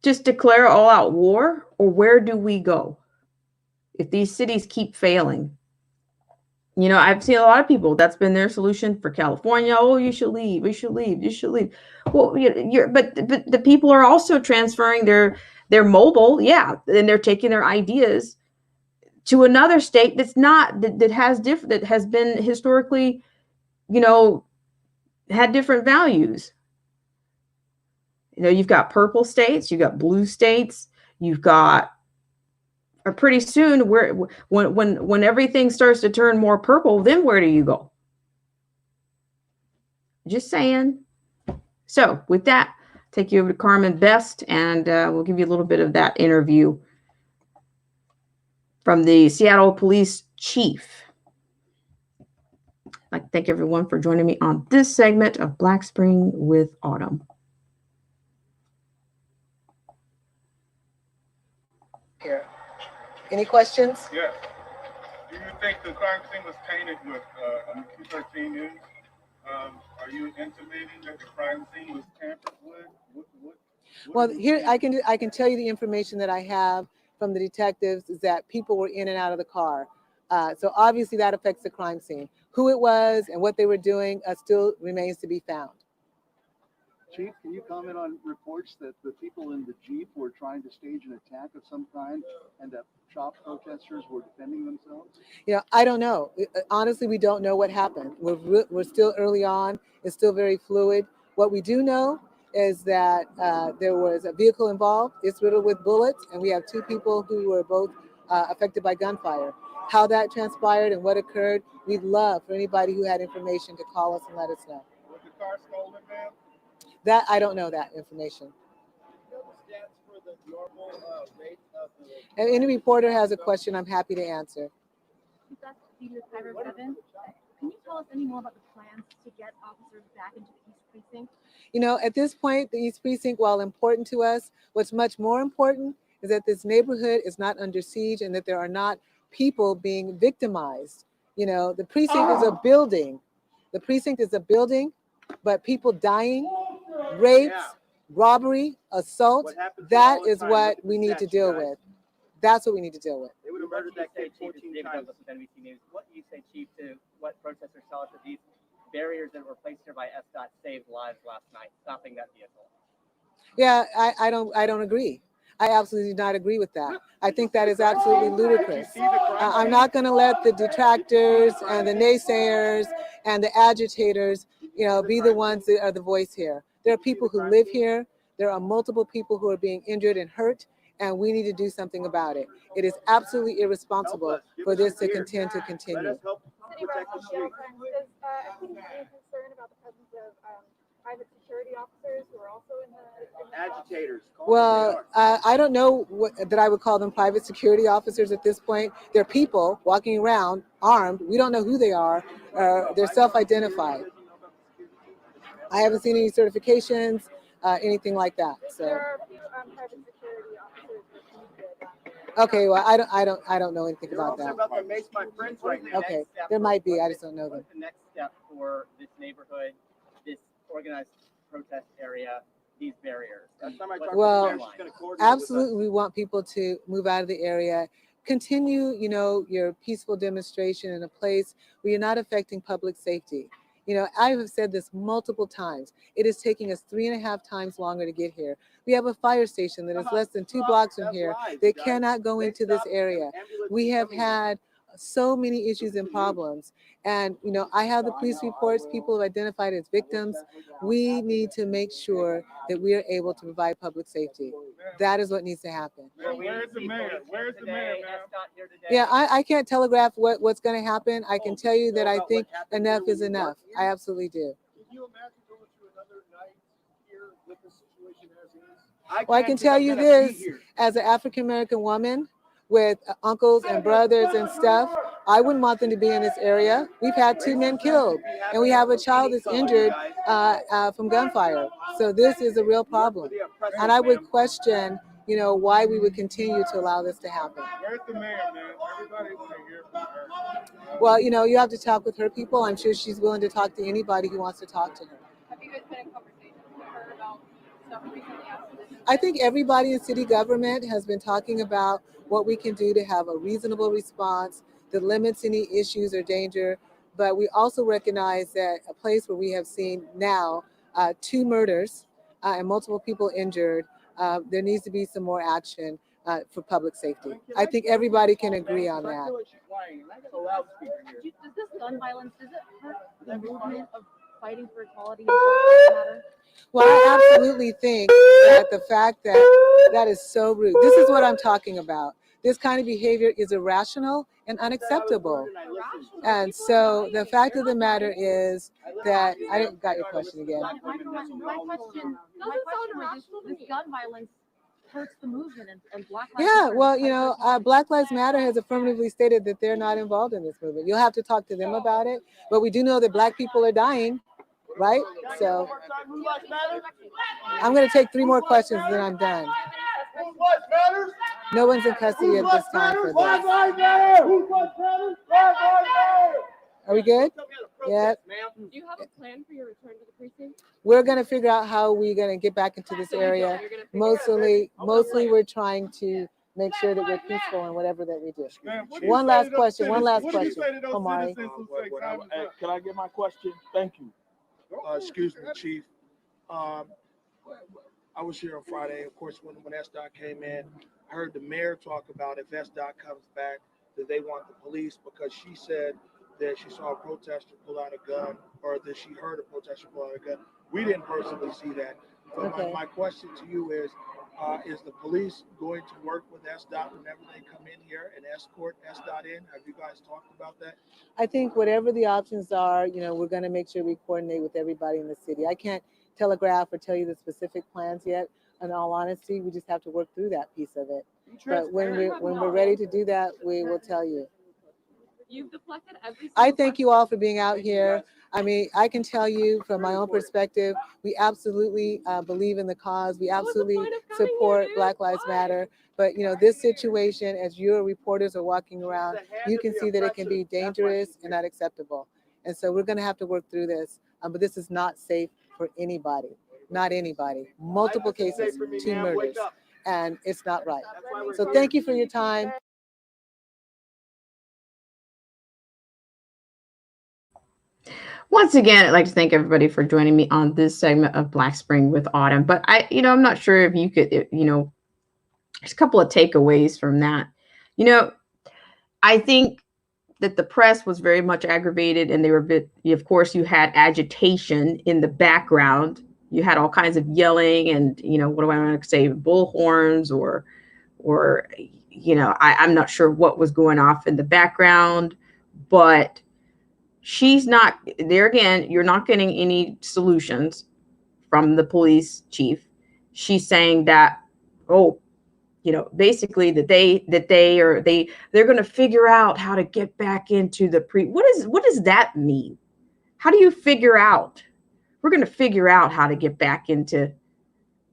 Speaker 1: Just declare all out war, or where do we go if these cities keep failing? You know, I've seen a lot of people, that's been their solution for California. Oh, you should leave. You should leave. You should leave. Well, but the people are also transferring their mobile, yeah, and they're taking their ideas to another state that's not that has different, that has been historically, you know, had different values. You know, you've got purple states, you've got blue states, you've got, or pretty soon, where when everything starts to turn more purple, then where do you go? Just saying. So with that, take you over to Carmen Best, and we'll give you a little bit of that interview from the Seattle Police Chief. I'd like to thank everyone for joining me on this segment of Black Spring with Autumn.
Speaker 8: Here. Any questions?
Speaker 9: Yes. Do you think the crime scene was tainted with on the Q13 news? Are you intimating that the crime scene was tampered with?
Speaker 8: Well, here I can tell you the information that I have from the detectives is that people were in and out of the car. So obviously that affects the crime scene. Who it was and what they were doing still remains to be found.
Speaker 10: Chief, can you comment on reports that the people in the Jeep were trying to stage an attack of some kind and that C.H.O.P protesters were defending themselves?
Speaker 8: You know, I don't know. Honestly, we don't know what happened. We're still early on. It's still very fluid. What we do know is that there was a vehicle involved. It's riddled with bullets, and we have two people who were both affected by gunfire. How that transpired and what occurred, we'd love for anybody who had information to call us and let us know.
Speaker 9: Was the car stolen, ma'am?
Speaker 8: That I don't know that information. If any reporter has a question, I'm happy to answer.
Speaker 4: That's Peter 507. Can you tell us any more about the plans to get officers back into the East Precinct?
Speaker 8: You know, at this point, the East Precinct, while important to us, what's much more important is that this neighborhood is not under siege and that there are not people being victimized. You know, the precinct is a building. The precinct is a building, but people dying, rapes, robbery, assault, that is what we need to deal with. That's what we need to deal with.
Speaker 10: They would have murdered that kid 14 times.
Speaker 11: NBC News. What do you say, Chief, to what protesters tell us that these barriers that were placed here by SDOT saved lives last night, stopping that vehicle?
Speaker 8: Yeah, I don't agree. I absolutely do not agree with that. I think that is absolutely ludicrous. I'm not going to let the detractors and the naysayers and the agitators, you know, be the ones that are the voice here. There are people who live here. There are multiple people who are being injured and hurt, and we need to do something about it. It is absolutely irresponsible for this to continue.
Speaker 10: City protect the street.
Speaker 4: Is anyone concerned about the presence of private security officers who are also in the
Speaker 10: Agitators.
Speaker 8: Well, I don't know that I would call them private security officers at this point. They're people walking around armed. We don't know who they are. They're self-identified. I haven't seen any certifications, anything like that. So.
Speaker 4: There are private security officers that
Speaker 8: Okay, well, I don't know anything about that.
Speaker 10: About to mace my friends right now.
Speaker 8: Okay, there might be. I just don't know them.
Speaker 11: What's the next step for this neighborhood, this organized protest area, these barriers?
Speaker 8: Well, absolutely, we want people to move out of the area. Continue, you know, your peaceful demonstration in a place where you're not affecting public safety. You know, I have said this multiple times. It is taking us 3.5 times longer to get here. We have a fire station that is less than 2 blocks from here. They cannot go into this area. We have had so many issues and problems. And, you know, I have the police reports, people have identified as victims. We need to make sure that we are able to provide public safety. That is what needs to happen.
Speaker 9: Where's the mayor? Where's the mayor, ma'am?
Speaker 8: Yeah, I can't telegraph what's going to happen. I can tell you that I think enough is enough. I absolutely do.
Speaker 10: Can you imagine going through another night here with the situation as is?
Speaker 8: Well, I can tell you this, as an African American woman with uncles and brothers and stuff, I wouldn't want them to be in this area. We've had 2 men killed, and we have a child that's injured from gunfire. So this is a real problem, and I would question, why we would continue to allow this to happen.
Speaker 9: Where's the mayor, man? Everybody want to hear from her.
Speaker 8: Well, you have to talk with her people. I'm sure she's willing to talk to anybody who wants to talk to her.
Speaker 4: Have you guys been in conversation with her about stuff recently after this?
Speaker 8: I think everybody in city government has been talking about what we can do to have a reasonable response that limits any issues or danger. But we also recognize that a place where we have seen now 2 murders and multiple people injured, there needs to be some more action for public safety. I think everybody can agree on that.
Speaker 4: Does this gun violence, does it hurt the movement of fighting for equality and Black Lives Matter?
Speaker 8: Well, I absolutely think that the fact that is so rude. This is what I'm talking about. This kind of behavior is irrational and unacceptable. And so the fact of the matter is that I didn't got your question again.
Speaker 4: My question was this gun violence hurts the movement and Black Lives
Speaker 8: Yeah,
Speaker 4: Matter.
Speaker 8: well, Black Lives Matter has affirmatively stated that they're not involved in this movement. You'll have to talk to them about it, but we do know that Black people are dying, right? So I'm going to take 3 more questions, then I'm done. No one's in custody at this time for this. Are we good? Yeah.
Speaker 4: Do you have a plan for your return to the precinct?
Speaker 8: We're going to figure out how we're going to get back into this area. Mostly we're trying to make sure that we're peaceful in whatever that we do. One last question. Omari.
Speaker 7: Can I get my question? Thank you. Excuse me, Chief. I was here on Friday, of course, when SDOT came in. I heard the mayor talk about if SDOT comes back, that they want the police, because she said that she saw a protester pull out a gun, or that she heard a protester pull out a gun. We didn't personally see that. But my question to you is the police going to work with SDOT whenever they come in here and escort SDOT in? Have you guys talked about that?
Speaker 8: I think whatever the options are, we're going to make sure we coordinate with everybody in the city. I can't telegraph or tell you the specific plans yet. In all honesty, we just have to work through that piece of it. But when we're ready to do that, we will tell you.
Speaker 4: You've deflected every
Speaker 8: I thank you all for being out here. I mean, I can tell you from my own perspective, we absolutely believe in the cause. We absolutely support Black Lives Matter. But, this situation, as your reporters are walking around, you can see that it can be dangerous and unacceptable. And so we're going to have to work through this. But this is not safe for anybody. Not anybody. Multiple cases, 2 murders. And it's not right. So thank you for your time.
Speaker 1: Once again, I'd like to thank everybody for joining me on this segment of Black Spring with Autumn. But I'm not sure if you could, there's a couple of takeaways from that. I think that the press was very much aggravated, and they were a bit, of course, you had agitation in the background. You had all kinds of yelling and, what do I want to say, bullhorns or I'm not sure what was going off in the background, but she's not there. Again, you're not getting any solutions from the police chief. She's saying that, basically that they're going to figure out how to get back into the what does that mean? How do you figure out? We're going to figure out how to get back into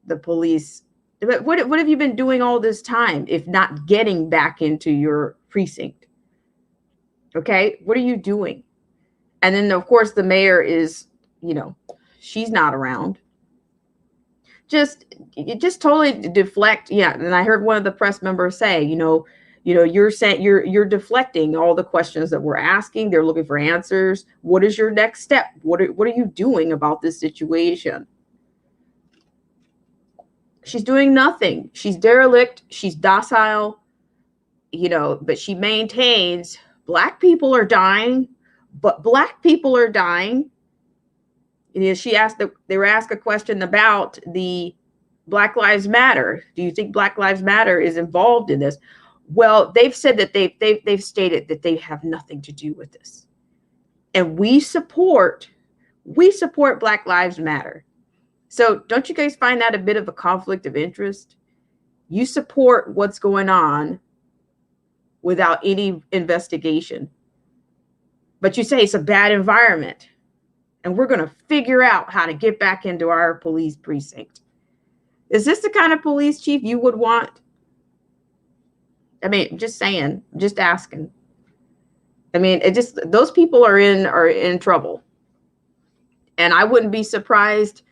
Speaker 1: the police. But what have you been doing all this time if not getting back into your precinct? Okay, what are you doing? And then, of course, the mayor is, she's not around. Just totally deflect. Yeah. And I heard one of the press members say, you're saying you're deflecting all the questions that we're asking. They're looking for answers. What is your next step? What are you doing about this situation? She's doing nothing. She's derelict. She's docile, but she maintains Black people are dying, but Black people are dying. They were asked a question about the Black Lives Matter? Do you think Black Lives Matter is involved in this? Well, they've said that they've stated that they have nothing to do with this. And we support Black Lives Matter. So don't you guys find that a bit of a conflict of interest? You support what's going on without any investigation, but you say it's a bad environment and we're going to figure out how to get back into our police precinct. Is this the kind of police chief you would want? I mean, just saying, just asking. I mean, it just, those people are in trouble. And I wouldn't be surprised,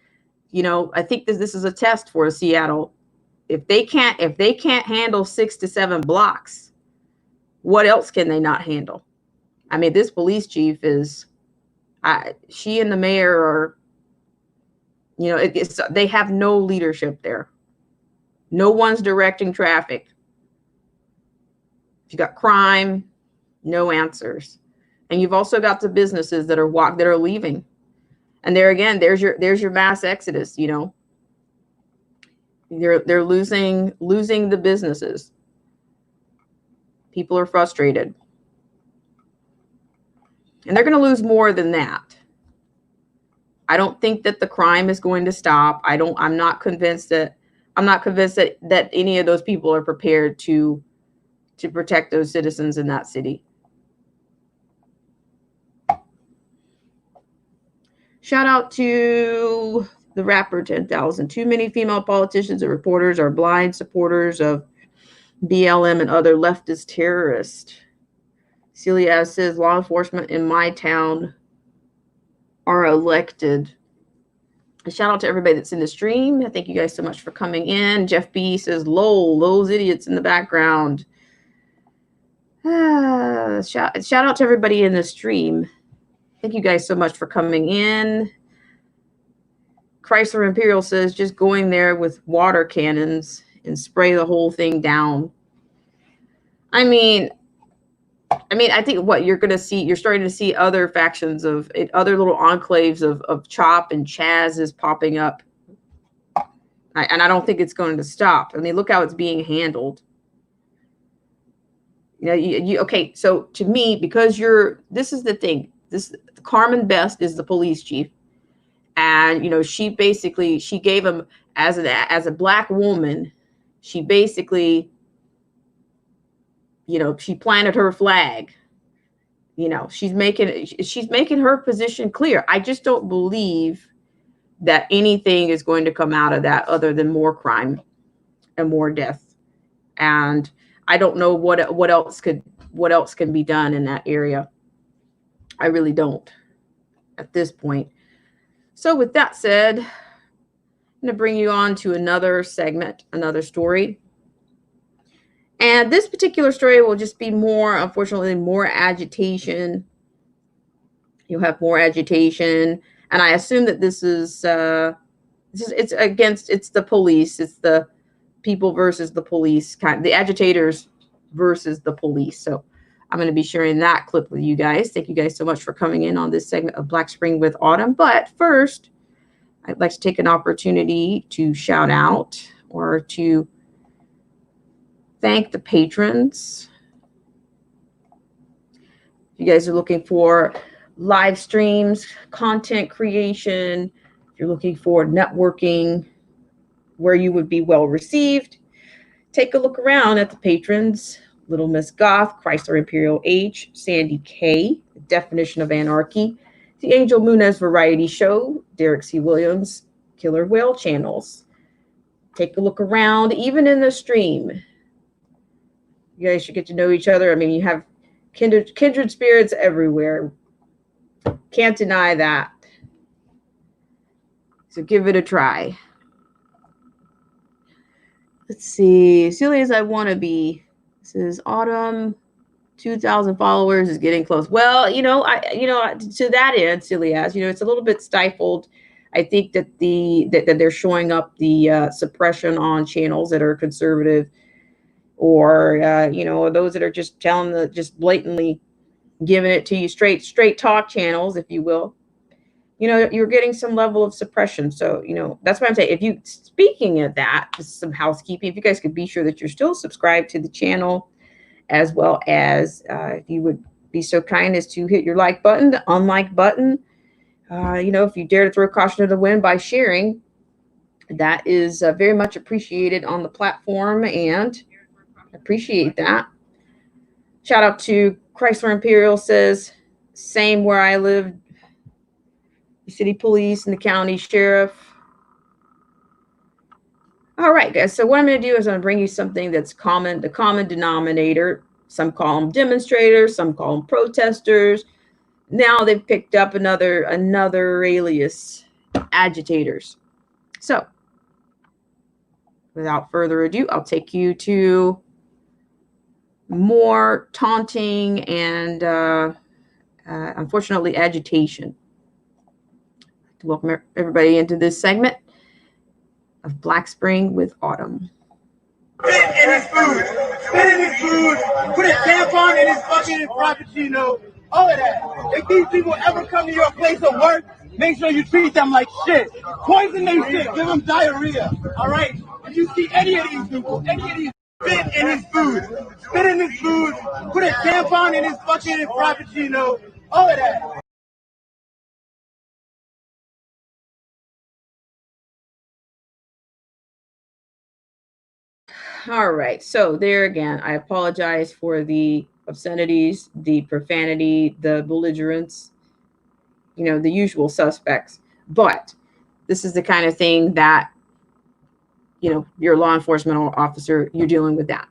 Speaker 1: you know, I think this is a test for Seattle. If they can't handle 6 to 7 blocks, what else can they not handle? I mean, this police chief is, she and the mayor are, you know, they have no leadership there. No one's directing traffic. You got crime, no answers. And you've also got the businesses that are leaving. And there again, there's your mass exodus, you know. They're losing the businesses. People are frustrated. And they're going to lose more than that. I don't think that the crime is going to stop. I'm not convinced that any of those people are prepared to protect those citizens in that city. Shout out to the rapper 10,000. Too many female politicians and reporters are blind supporters of BLM and other leftist terrorists. Celia says law enforcement in my town are elected. A shout out to everybody that's in the stream. Thank you guys so much for coming in. Jeff B says, lol, those idiots in the background. Shout out to everybody in the stream. Thank you guys so much for coming in. Chrysler Imperial says, just going there with water cannons and spray the whole thing down. I mean, I think what you're starting to see other factions of other little enclaves of C.H.O.P and Chaz is popping up. And I don't think it's going to stop. I mean, look how it's being handled. You know, okay, so to me, because this is the thing. Carmen Best is the police chief. And, you know, she gave him as a Black woman, she basically, you know, she planted her flag. You know, she's making her position clear. I just don't believe that anything is going to come out of that other than more crime and more death. And I don't know what else can be done in that area. I really don't at this point. So with that said, I'm going to bring you on to another segment, another story. And this particular story will just be unfortunately, more agitation. You'll have more agitation. And I assume that it's the police. It's the people versus the police, the agitators versus the police. So I'm going to be sharing that clip with you guys. Thank you guys so much for coming in on this segment of Black Spring with Autumn. But first, I'd like to take an opportunity to shout out or to thank the patrons. If you guys are looking for live streams, content creation, if you're looking for networking where you would be well received, take a look around at the patrons. Little Miss Goth, Chrysler Imperial H, Sandy K, The Definition of Anarchy, The Angel Munez Variety Show, Derek C. Williams, Killer Whale Channels. Take a look around, even in the stream. You guys should get to know each other. I mean, you have kindred spirits everywhere. Can't deny that. So give it a try. Let's see. Celia's I Want to Be. This is Autumn. 2,000 followers is getting close. Well, to that end, Celia's, it's a little bit stifled. I think that that they're showing up the suppression on channels that are conservative, or those that are just just blatantly giving it to you straight talk channels, if you will. you're getting some level of suppression. So, that's why I'm saying, if you, speaking of that, just some housekeeping, if you guys could be sure that you're still subscribed to the channel, as well as if you would be so kind as to hit your like button, the unlike button. If you dare to throw caution to the wind by sharing, that is very much appreciated on the platform, and appreciate that. Shout out to Chrysler Imperial, says, same where I live, the city police and the county sheriff. All right, guys. So what I'm going to do is I'm going to bring you something that's common, the common denominator. Some call them demonstrators, some call them protesters. Now they've picked up another alias, agitators. So without further ado, I'll take you to more taunting and unfortunately agitation. Welcome everybody into this segment of Black Spring with Autumn.
Speaker 12: Spit in his food. Spit in his food. Put a tampon in his fucking frappuccino. All of that. If these people ever come to your place of work, make sure you treat them like shit. Poison their shit. Give them diarrhea. All right? If you see any of these people, spit in his food. Spit in his food. Put a tampon in his fucking frappuccino. All of that.
Speaker 1: All right. So there again, I apologize for the obscenities, the profanity, the belligerence, the usual suspects. But this is the kind of thing that, you're a law enforcement officer, you're dealing with that.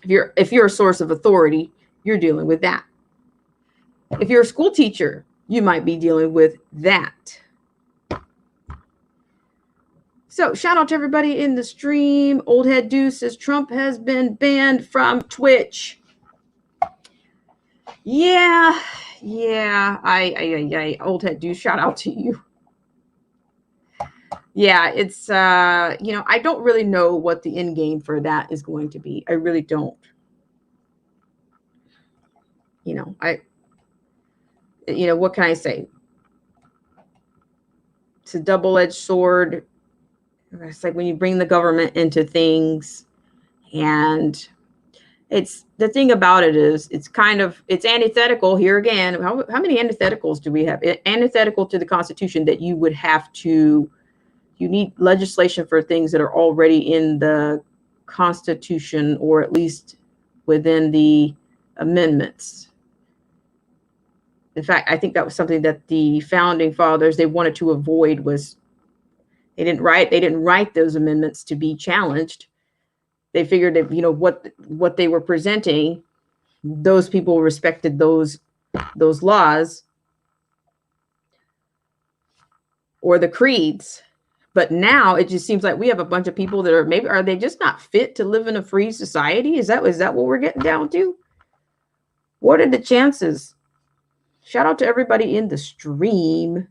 Speaker 1: If you're a source of authority, you're dealing with that. If you're a school teacher, you might be dealing with that. So shout out to everybody in the stream. Old Head Deuce says Trump has been banned from Twitch. Yeah. I Old Head Deuce, shout out to you. Yeah, it's I don't really know what the end game for that is going to be. I really don't. What can I say? It's a double-edged sword. It's like when you bring the government into things, and it's the thing about it is it's antithetical here again. How many antithetical do we have? Antithetical to the Constitution that you would have to, you need legislation for things that are already in the Constitution, or at least within the amendments. In fact, I think that was something that the founding fathers, they wanted to avoid, was they didn't write those amendments to be challenged. They figured that, what they were presenting, those people respected those laws or the creeds. But now it just seems like we have a bunch of people that are they just not fit to live in a free society? Is that what we're getting down to? What are the chances? Shout out to everybody in the stream.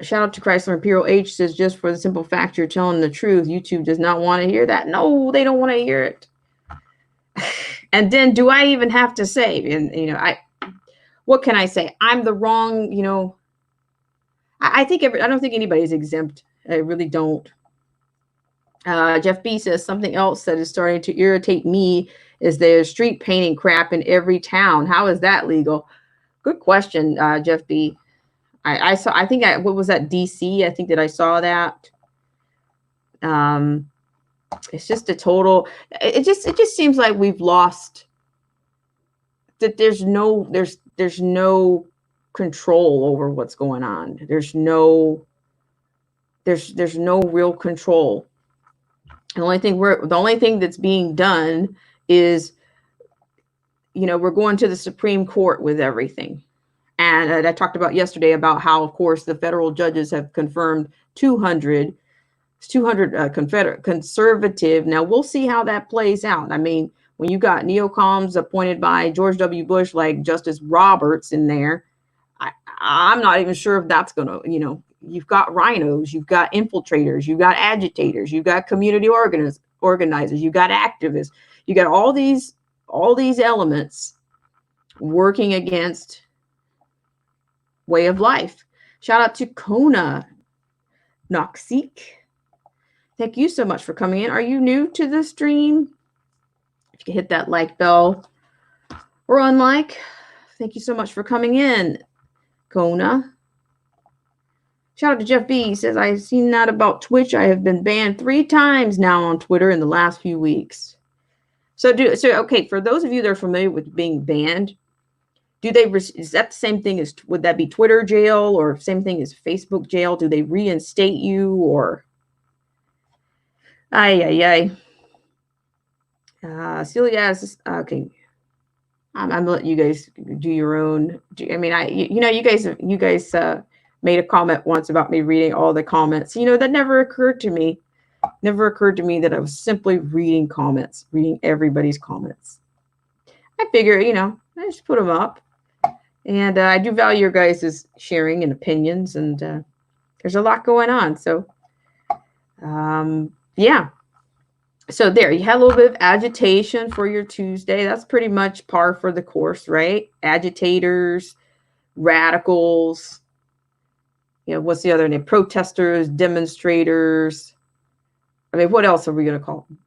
Speaker 1: Shout out to Chrysler Imperial H, says, just for the simple fact you're telling the truth, YouTube does not want to hear that. No, they don't want to hear it. And then do I even have to say, and what can I say? I'm the wrong, I don't think anybody's exempt. I really don't. Jeff B says something else that is starting to irritate me is there's street painting crap in every town. How is that legal? Good question, Jeff B. I saw, what was that, DC? I think that I saw that. It's just a total, it just seems like we've lost, that there's no control over what's going on. There's no real control. The only thing that's being done is, we're going to the Supreme Court with everything. And I talked about yesterday about how, of course, the federal judges have confirmed 200 conservative. Now we'll see how that plays out. I mean, when you got neocons appointed by George W. Bush, like Justice Roberts in there, I'm not even sure if that's going to, you've got rhinos, you've got infiltrators, you've got agitators, you've got community organizers, you've got activists, you got all these elements working against way of life. Shout out to Kona Noxik. Thank you so much for coming in. Are you new to the stream? If you can hit that like bell or unlike. Thank you so much for coming in, Kona. Shout out to Jeff B. He says, I've seen that about Twitch. I have been banned 3 times now on Twitter in the last few weeks. So okay, for those of you that are familiar with being banned, is that the same thing as, would that be Twitter jail or same thing as Facebook jail? Do they reinstate you or? Celia is, okay. I'm letting you guys do your own. I mean, you guys made a comment once about me reading all the comments. That never occurred to me. Never occurred to me that I was simply reading comments, reading everybody's comments. I figure, I just put them up. And I do value your guys' sharing and opinions. And there's a lot going on. So, yeah. So there, you had a little bit of agitation for your Tuesday. That's pretty much par for the course, right? Agitators, radicals, what's the other name? Protesters, demonstrators. I mean, what else are we going to call them?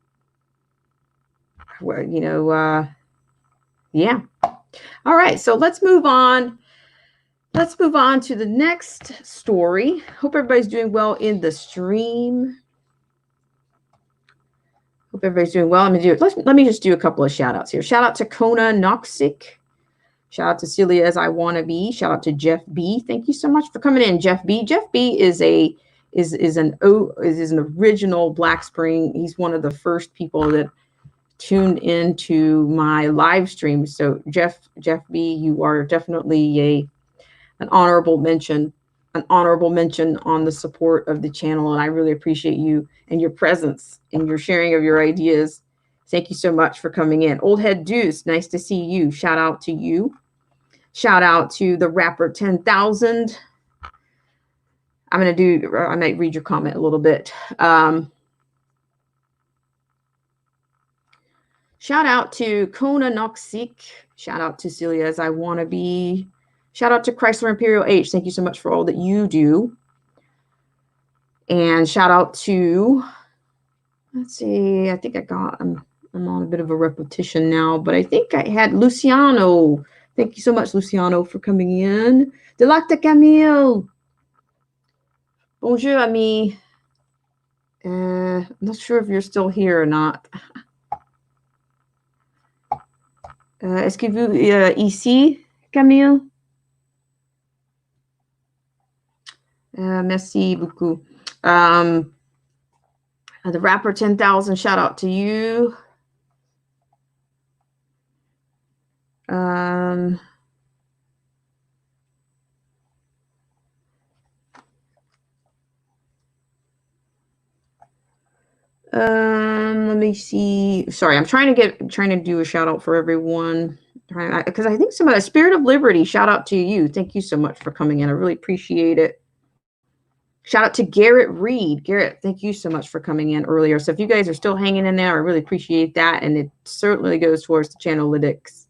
Speaker 1: Well, yeah. All right, so let's move on. Let's move on to the next story. Hope everybody's doing well in the stream. Hope everybody's doing well. Let me just do a couple of shout outs here. Shout out to Kona Noxic. Shout out to Celia as I Wanna Be. Shout out to Jeff B. Thank you so much for coming in, Jeff B. Jeff B is an original Black Spring. He's one of the first people that tuned into my live stream. So Jeff B, you are definitely an honorable mention on the support of the channel. And I really appreciate you and your presence and your sharing of your ideas. Thank you so much for coming in. Old Head Deuce, nice to see you. Shout out to you. Shout out to the rapper 10,000. I might read your comment a little bit. Shout out to Kona Noxic. Shout out to Celia as I Wanna Be. Shout out to Chrysler Imperial H. Thank you so much for all that you do. And shout out to, let's see, I think I'm on a bit of a repetition now, but I think I had Luciano. Thank you so much, Luciano, for coming in. Delacta Camille. Bonjour, ami. I'm not sure if you're still here or not. Est-ce que vous ici, Camille? Merci beaucoup. The rapper 10,000, shout out to you. Let me see. Sorry, I'm trying to do a shout out for everyone. Because I think some of the Spirit of Liberty, shout out to you. Thank you so much for coming in. I really appreciate it. Shout out to Garrett Reed. Garrett, thank you so much for coming in earlier. So if you guys are still hanging in there, I really appreciate that. And it certainly goes towards the Channelytics.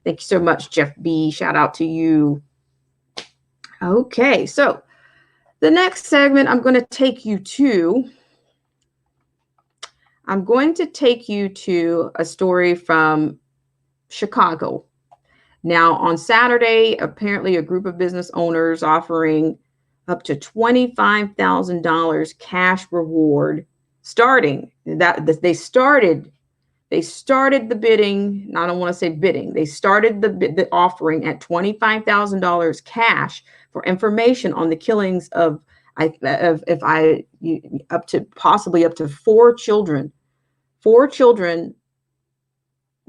Speaker 1: Thank you so much, Jeff B. Shout out to you. Okay, so the next segment I'm going to take you to a story from Chicago. Now, on Saturday, apparently a group of business owners offering up to $25,000 cash reward starting. They started the bidding. I don't want to say bidding. They started the offering at $25,000 cash for information on the killings of possibly up to 4 children. 4 children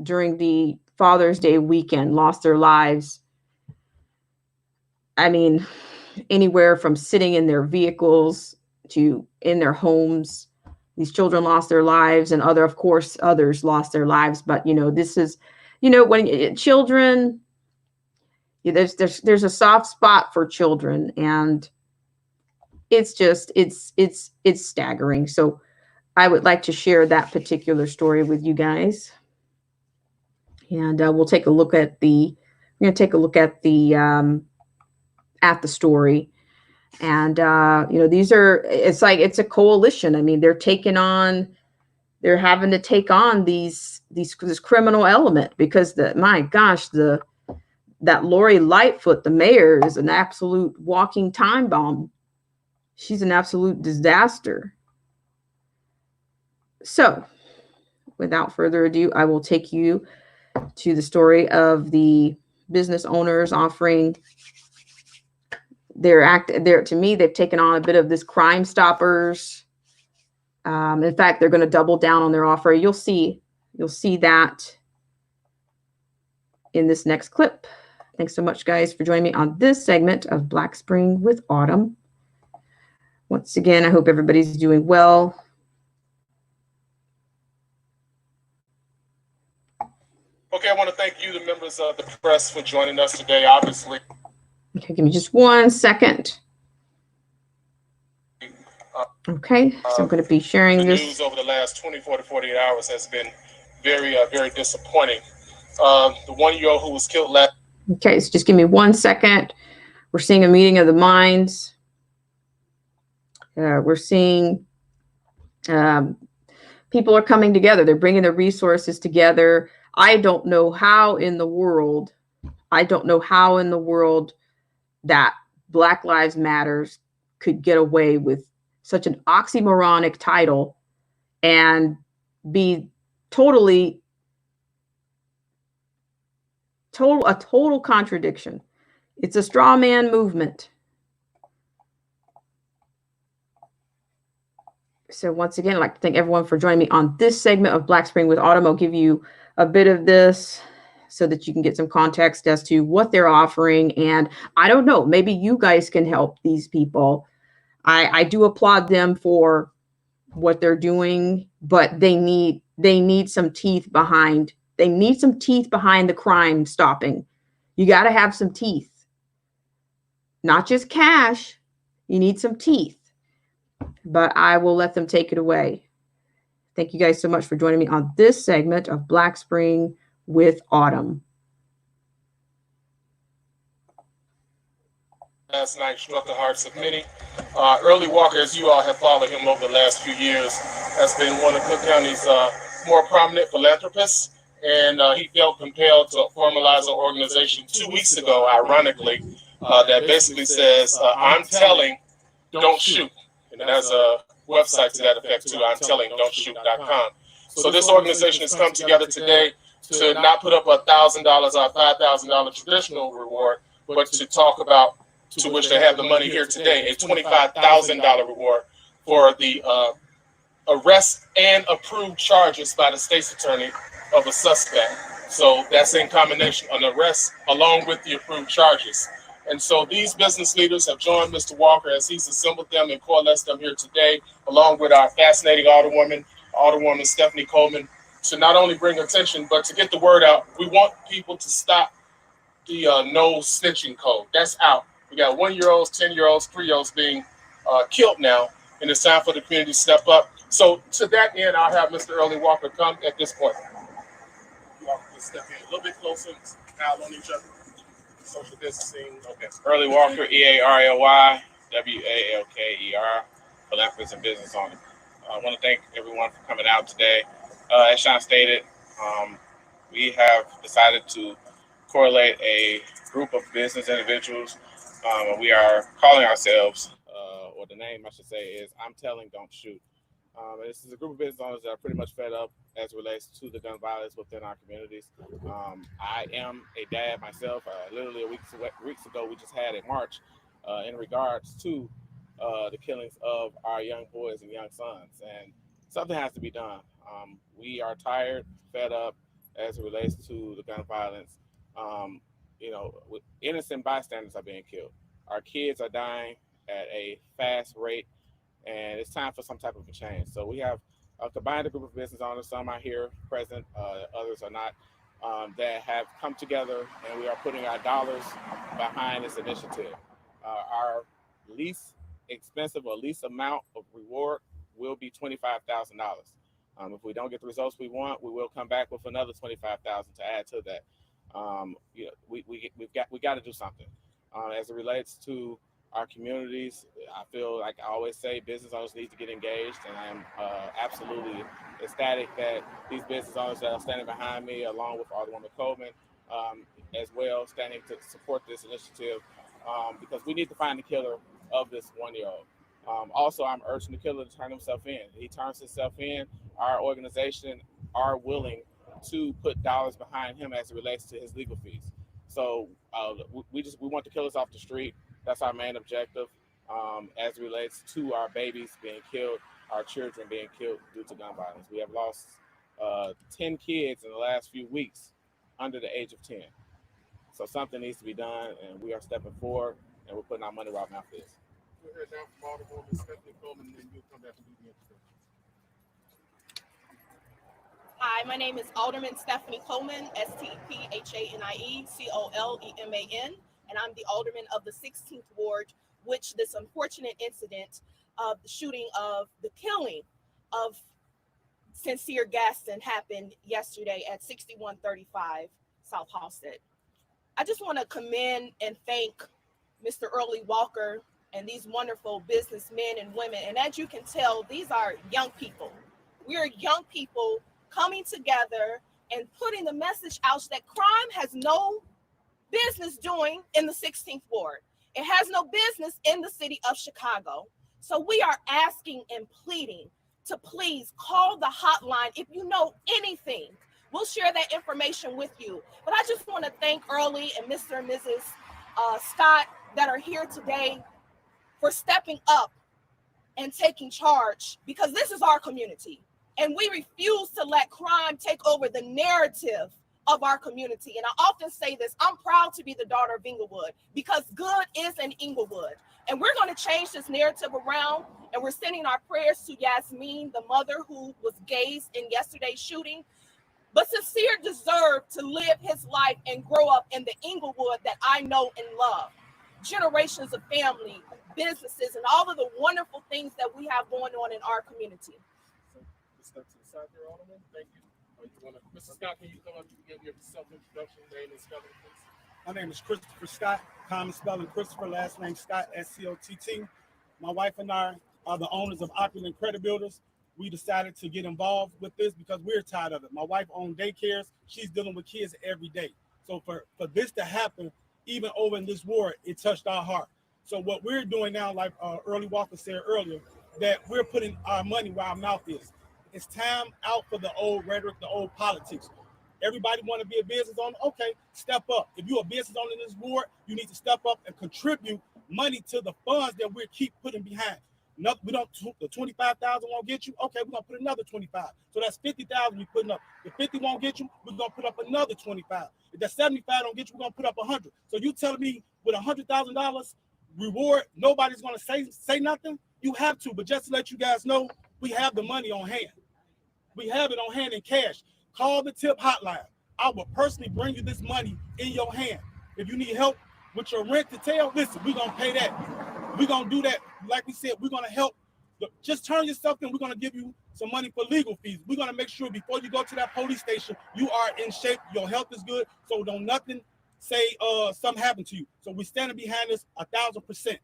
Speaker 1: during the Father's Day weekend lost their lives. I mean, anywhere from sitting in their vehicles to in their homes. These children lost their lives, and others lost their lives. But this is, when children, there's a soft spot for children, and it's staggering. So I would like to share that particular story with you guys, and we'll take a look at the at the story. And, it's like, it's a coalition. I mean, they're having to take on this criminal element because my gosh, that Lori Lightfoot, the mayor, is an absolute walking time bomb. She's an absolute disaster. So without further ado, I will take you to the story of the business owners offering to me, they've taken on a bit of this Crime Stoppers. In fact, they're going to double down on their offer. You'll see that in this next clip. Thanks so much, guys, for joining me on this segment of Black Spring with Autumn. Once again, I hope everybody's doing well.
Speaker 13: Okay, I want to thank you, the members of the press, for joining us today, obviously.
Speaker 1: Okay, give me just 1 second. Okay, so I'm going to be sharing
Speaker 13: the
Speaker 1: this.
Speaker 13: news over the last 24 to 48 hours has been very, very disappointing. The 1-year-old who was killed last.
Speaker 1: Okay, so just give me 1 second. We're seeing a meeting of the minds. We're seeing people are coming together. They're bringing their resources together. I don't know how in the world that Black Lives Matters could get away with such an oxymoronic title and be a total contradiction. It's a straw man movement. So once again, I'd like to thank everyone for joining me on this segment of Black Spring with Autumn. I'll give you a bit of this so that you can get some context as to what they're offering. And I don't know, maybe you guys can help these people. I do applaud them for what they're doing, but they need some teeth behind. They need some teeth behind the crime stopping. You got to have some teeth, not just cash. You need some teeth. But I will let them take it away. Thank you guys so much for joining me on this segment of Black Spring with Autumn.
Speaker 13: Last night struck the hearts of many. Early Walker, as you all have followed him over the last few years, has been one of Cook County's more prominent philanthropists, and he felt compelled to formalize an organization 2 weeks ago, ironically, that basically says, I'm telling, don't shoot. And there's a website to that effect too, I'mTellingDon'tShoot.com. So this organization has come together today to not put up $1,000 or $5,000 traditional reward, but to talk about, to which they have the money here today, a $25,000 reward for the arrest and approved charges by the state's attorney of a suspect. So that's in combination, an arrest along with the approved charges. And so these business leaders have joined Mr. Walker as he's assembled them and coalesced them here today, along with our fascinating Alderwoman Stephanie Coleman, to not only bring attention, but to get the word out. We want people to stop the no snitching code. That's out. We got 1-year-olds, 10-year-olds, 3-year-olds being killed now, and it's time for the community to step up. So to that end, I'll have Mr. Early Walker come at this point. You all can step in a little bit closer, out on each other. Social distancing. Okay.
Speaker 14: Early Walker, EARLY, WALKER, philanthropist and business owner. I want to thank everyone for coming out today. As Sean stated, we have decided to correlate a group of business individuals. We are calling ourselves, or the name I should say is I'm Telling, Don't Shoot. This is a group of business owners that are pretty much fed up as it relates to the gun violence within our communities. I am a dad myself. Literally weeks ago, we just had a march in regards to the killings of our young boys and young sons. And something has to be done. We are tired, fed up as it relates to the gun violence. Innocent bystanders are being killed. Our kids are dying at a fast rate. And it's time for some type of a change. So we have combined a group of business owners. Some are here present, others are not, that have come together, and we are putting our dollars behind this initiative. Our least expensive or least amount of reward will be $25,000. If we don't get the results we want, we will come back with another $25,000 to add to that. We got to do something. As it relates to our communities, I feel like I always say business owners need to get engaged, and I am absolutely ecstatic that these business owners that are standing behind me, along with Alderwoman Coleman, as well, standing to support this initiative, because we need to find the killer of this 1-year-old. Also, I'm urging the killer to turn himself in. He turns himself in. Our organization are willing to put dollars behind him as it relates to his legal fees. So we want the killers off the street. That's our main objective, as it relates to our babies being killed, our children being killed due to gun violence. We have lost 10 kids in the last few weeks under the age of 10. So something needs to be done, and we are stepping forward, and we're putting our money where our mouth is.
Speaker 13: We'll hear now from Alderwoman Stephanie Coleman, and then you'll come back and do the introduction.
Speaker 15: Hi, my name is Alderman Stephanie Coleman, STPHANIE and I'm the alderman of the 16th Ward, which this unfortunate incident of the shooting of the killing of Sincere Gaston happened yesterday at 6135 South Halsted. I just want to commend and thank Mr. Early Walker and these wonderful businessmen and women. And as you can tell, these are young people. We are young people coming together and putting the message out that crime has no business doing in the 16th Ward. It has no business in the city of Chicago. So we are asking and pleading to please call the hotline if you know anything. We'll share that information with you. But I just want to thank Early and Mr. and Mrs. Scott that are here today for stepping up and taking charge, because this is our community. And we refuse to let crime take over the narrative of our community. And I often say this, I'm proud to be the daughter of Inglewood, because good is in Inglewood. And we're going to change this narrative around, and we're sending our prayers to Yasmin, the mother who was gazed in yesterday's shooting. But Sincere deserved to live his life and grow up in the Inglewood that I know and love. Generations of family, businesses, and all of the wonderful things that we have going on in our community.
Speaker 13: So step to the side there, Alderman. Thank you. Mr. Scott, can you come up and give your self-introduction, name and spelling, please?
Speaker 12: My name is Christopher Scott, common spelling Christopher, last name Scott, S-C-O-T-T. My wife and I are the owners of Opulent Credit Builders. We decided to get involved with this because we're tired of it. My wife owns daycares. She's dealing with kids every day. So for this to happen, even over in this ward, it touched our heart. So what we're doing now, like Early Walker said earlier, that we're putting our money where our mouth is. It's time out for the old rhetoric, the old politics. Everybody want to be a business owner? Okay, step up. If you're a business owner in this ward, you need to step up and contribute money to the funds that we keep putting behind. We don't, the 25,000 won't get you. Okay, we're gonna put another 25. So that's 50,000 we putting up. If 50 won't get you, we're gonna put up another 25. If that 75 don't get you, we're gonna put up 100. So you telling me with $100,000 reward, nobody's gonna say nothing? You have to, but just to let you guys know, we have the money on hand. We have it on hand in cash. Call the tip hotline. I will personally bring you this money in your hand. If you need help with your rent to tail, listen, we're gonna pay that. We're gonna do that. Like we said, we're gonna help. Just turn yourself in. We're gonna give you some money for legal fees. We're gonna make sure before you go to that police station, you are in shape, your health is good, so don't nothing say something happened to you. So we're standing behind this 1,000%.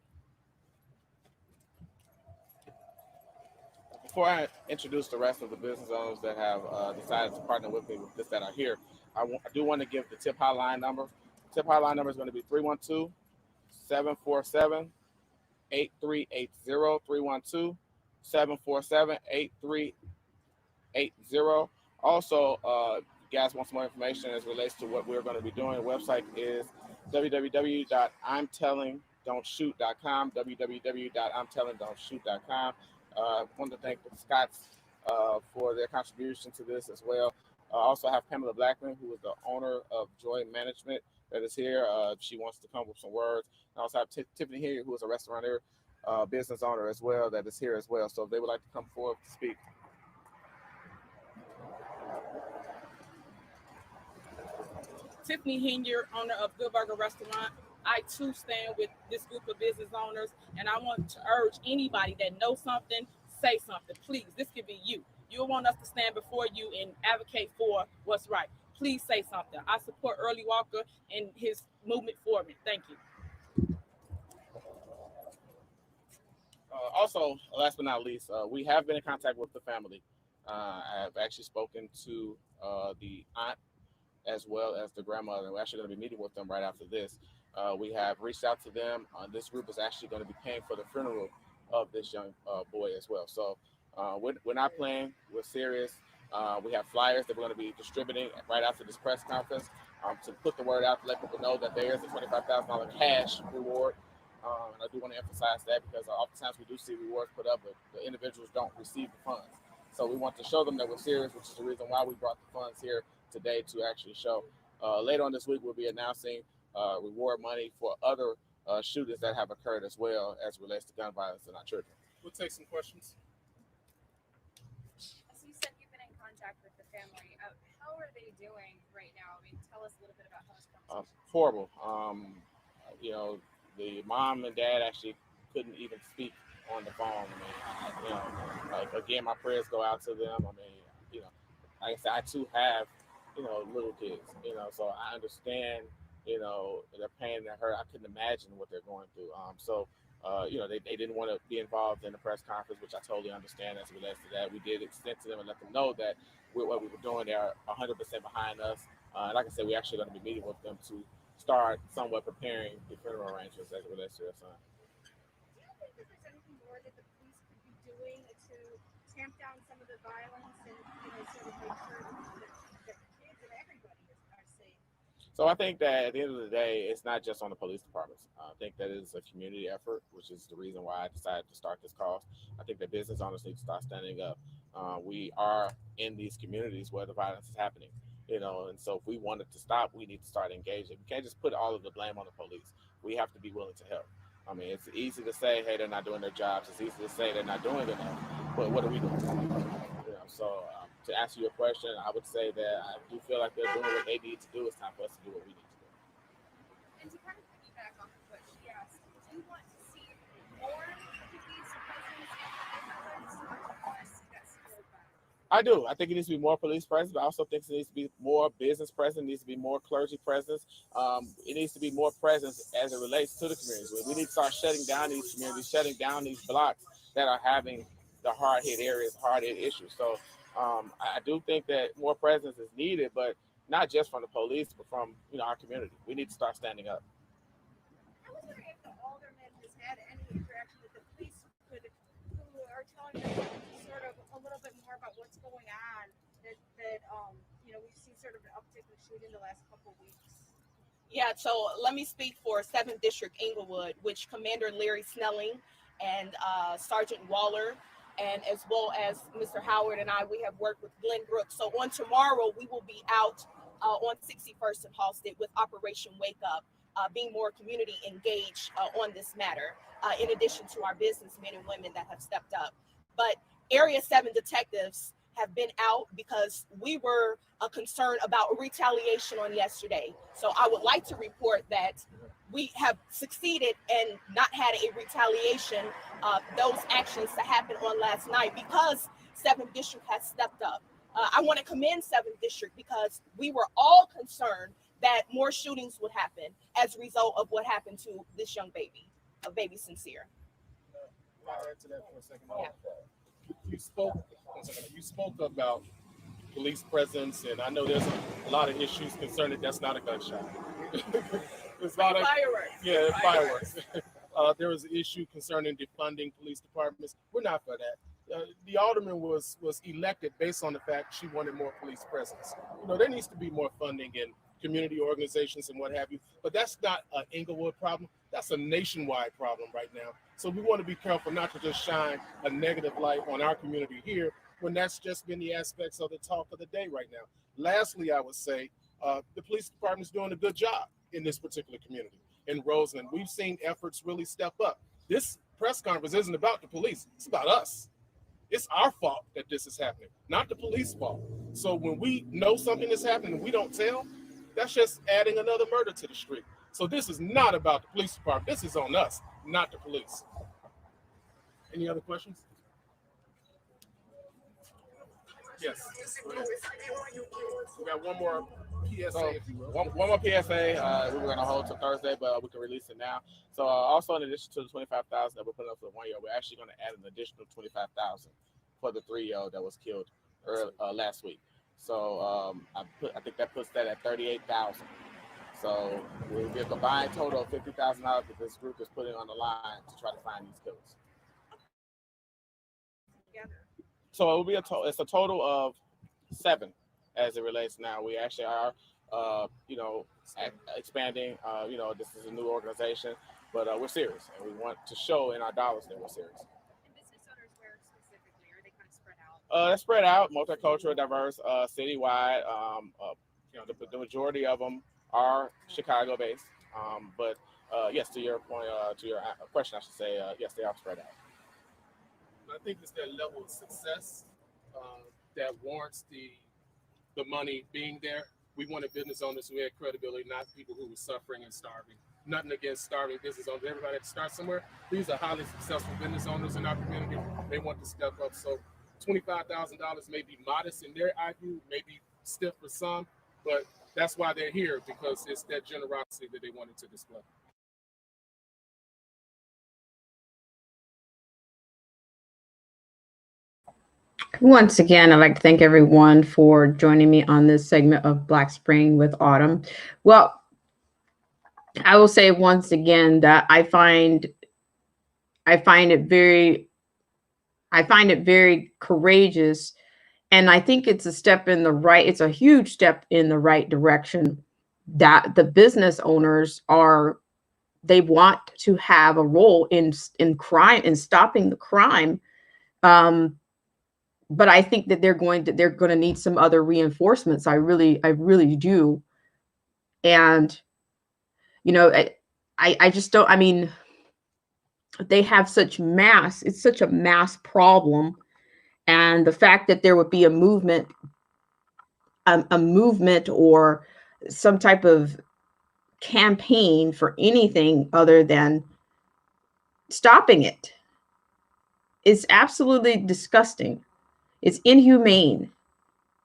Speaker 14: Before I introduce the rest of the business owners that have decided to partner with me with this that are here, I do want to give the tip hotline number. The tip hotline number is going to be 312-747-8380, 312-747-8380. Also, if you guys want some more information as it relates to what we're going to be doing, the website is www.imtellingdon'tshoot.com, www.imtellingdon'tshoot.com. I want to thank the Scotts for their contribution to this as well. I also have Pamela Blackman, who is the owner of Joy Management, that is here. She wants to come with some words. I also have Tiffany here, who is a restaurateur, business owner as well, that is here as well. So if they would like to come forward to speak.
Speaker 16: Tiffany Hinier, owner of Good Burger Restaurant. I too stand with this group of business owners, and I want to urge anybody that knows something, say something. Please, this could be you. You want us to stand before you and advocate for what's right. Please say something. I support Early Walker and his movement for me. Thank you.
Speaker 14: Also, last but not least, we have been in contact with the family. I have actually spoken to the aunt as well as the grandmother. We're actually going to be meeting with them right after this. We have reached out to them. This group is actually going to be paying for the funeral of this young boy as well. So we're not playing. We're serious. We have flyers that we're going to be distributing right after this press conference to put the word out to let people know that there is a $25,000 cash reward. And I do want to emphasize that because oftentimes we do see rewards put up, but the individuals don't receive the funds. So we want to show them that we're serious, which is the reason why we brought the funds here today to actually show. Later on this week, we'll be announcing reward money for other shootings that have occurred as well as relates to gun violence in our children.
Speaker 13: We'll take some questions.
Speaker 4: So you said you've been in contact with the family. How are they doing right now? I mean, tell us a little bit about how it's going.
Speaker 14: Horrible. The mom and dad actually couldn't even speak on the phone. Again, my prayers go out to them. Like I said, I too have, little kids, so I understand, their pain and their hurt. I couldn't imagine what they're going through. They didn't want to be involved in the press conference, which I totally understand as it relates to that. We did extend to them and let them know that what we were doing, they are 100% behind us. Like I said, we're actually going to be meeting with them to start somewhat preparing the funeral arrangements as it relates to their son.
Speaker 4: Do you think that there's anything more that the police could be doing to tamp down some of the violence and sort of make sure that kids and everybody are safe?
Speaker 14: So I think that at the end of the day, it's not just on the police departments. I think that is a community effort, which is the reason why I decided to start this cause. I think that business owners need to start standing up. We are in these communities where the violence is happening, and so if we want it to stop, we need to start engaging. We can't just put all of the blame on the police. We have to be willing to help. I mean, it's easy to say, hey, they're not doing their jobs. It's easy to say they're not doing enough, but what are we doing? So to answer your question, I would say that I do feel like they're doing what they need to do. It's time for us to do what we need to do.
Speaker 4: And to kind of piggyback off of what she asked, do you want to see more police presence and less that's scaled back?
Speaker 14: I do. I think it needs to be more police presence, but I also think it needs to be more business presence. It needs to be more clergy presence. It needs to be more presence as it relates to the communities. We need to start shutting down these communities, shutting down these blocks that are having the hard-hit areas, hard-hit issues. So I do think that more presence is needed, but not just from the police, but from our community. We need to start standing up.
Speaker 4: I was wondering if the alderman has had any interaction with the police who are telling them sort of a little bit more about what's going on. That we've seen sort of an uptick in shooting the last couple of weeks.
Speaker 15: Yeah, so let me speak for 7th District Inglewood, which Commander Larry Snelling and Sergeant Waller, and as well as Mr. Howard and I, we have worked with Glenn Brooks. So on tomorrow, we will be out on 61st and Halsted with Operation Wake Up, being more community engaged on this matter, in addition to our businessmen and women that have stepped up. But Area 7 detectives have been out because we were concerned about retaliation on yesterday. So I would like to report that we have succeeded and not had a retaliation those actions that happened on last night because 7th District has stepped up. I want to commend 7th District because we were all concerned that more shootings would happen as a result of what happened to this young baby, baby Sincere.
Speaker 13: Can I add to that for a second? Yeah. You spoke about police presence, and I know there's a lot of issues concerning that's not a gunshot. There's a lot of
Speaker 15: fireworks.
Speaker 13: Yeah, fireworks. There was an issue concerning defunding police departments. We're not for that. The alderman was elected based on the fact she wanted more police presence. There needs to be more funding in community organizations and what have you, but that's not an Inglewood problem. That's a nationwide problem right now. So we want to be careful not to just shine a negative light on our community here when that's just been the aspects of the talk of the day right now. Lastly, I would say the police department is doing a good job in this particular community. In Roseland, we've seen efforts really step up. This press conference isn't about the police. It's about us. It's our fault that this is happening, not the police fault. So when we know something is happening and we don't tell, that's just adding another murder to the street. So this is not about the police department. This is on us, not the police. Any other questions? Yes. We got one more PSA,
Speaker 14: So
Speaker 13: if you will.
Speaker 14: one more PSA. We were going to hold till Thursday, but we can release it now. So also in addition to the 25,000 that we're putting up for the 1 year, we're actually going to add an additional 25,000 for the 3-year-old that was killed last week. So I think that puts that at 38,000. So we'll be a combined total of $50,000 that this group is putting on the line to try to find these killers. So it will be it's a total of 7 as it relates now. We actually are, expanding. This is a new organization, but we're serious, and we want to show in our dollars that we're serious.
Speaker 4: And business owners where specifically? Are they kind of spread out?
Speaker 14: They're spread out, multicultural, diverse, citywide. The majority of them are Chicago-based, but yes, to your point, to your question, I should say, yes, they are spread out.
Speaker 13: I think it's that level of success that warrants the money being there. We wanted business owners who had credibility, not people who were suffering and starving. Nothing against starving business owners. Everybody had to start somewhere. These are highly successful business owners in our community. They want to step up. So $25,000 may be modest in their eye view, maybe stiff for some, but that's why they're here, because it's that generosity that they wanted to display.
Speaker 1: Once again, I'd like to thank everyone for joining me on this segment of Black Spring with Autumn. Well, I will say once again that I find it very courageous, and I think it's a huge step in the right direction, that the business owners they want to have a role in crime, in stopping the crime. But I think that they're going to need some other reinforcements. I really do. And, I just don't, I mean, they have such mass, it's such a mass problem. And the fact that there would be a movement or some type of campaign for anything other than stopping it is absolutely disgusting. It's inhumane.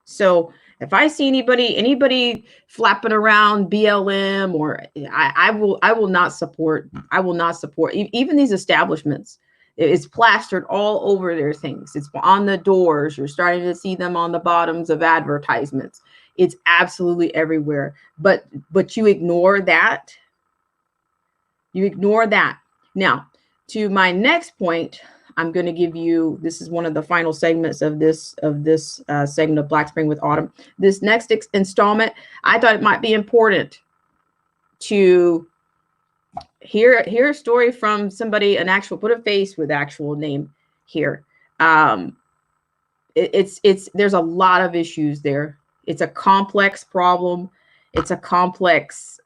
Speaker 1: So if I see anybody flapping around BLM, or I will not support. I will not support even these establishments. It's plastered all over their things. It's on the doors. You're starting to see them on the bottoms of advertisements. It's absolutely everywhere. But you ignore that. You ignore that. Now, to my next point, I'm going to give you, this is one of the final segments of this segment of Black Spring with Autumn. This next installment, I thought it might be important to hear a story from somebody, put a face with actual name here. There's a lot of issues there. It's a complex problem. It's a complex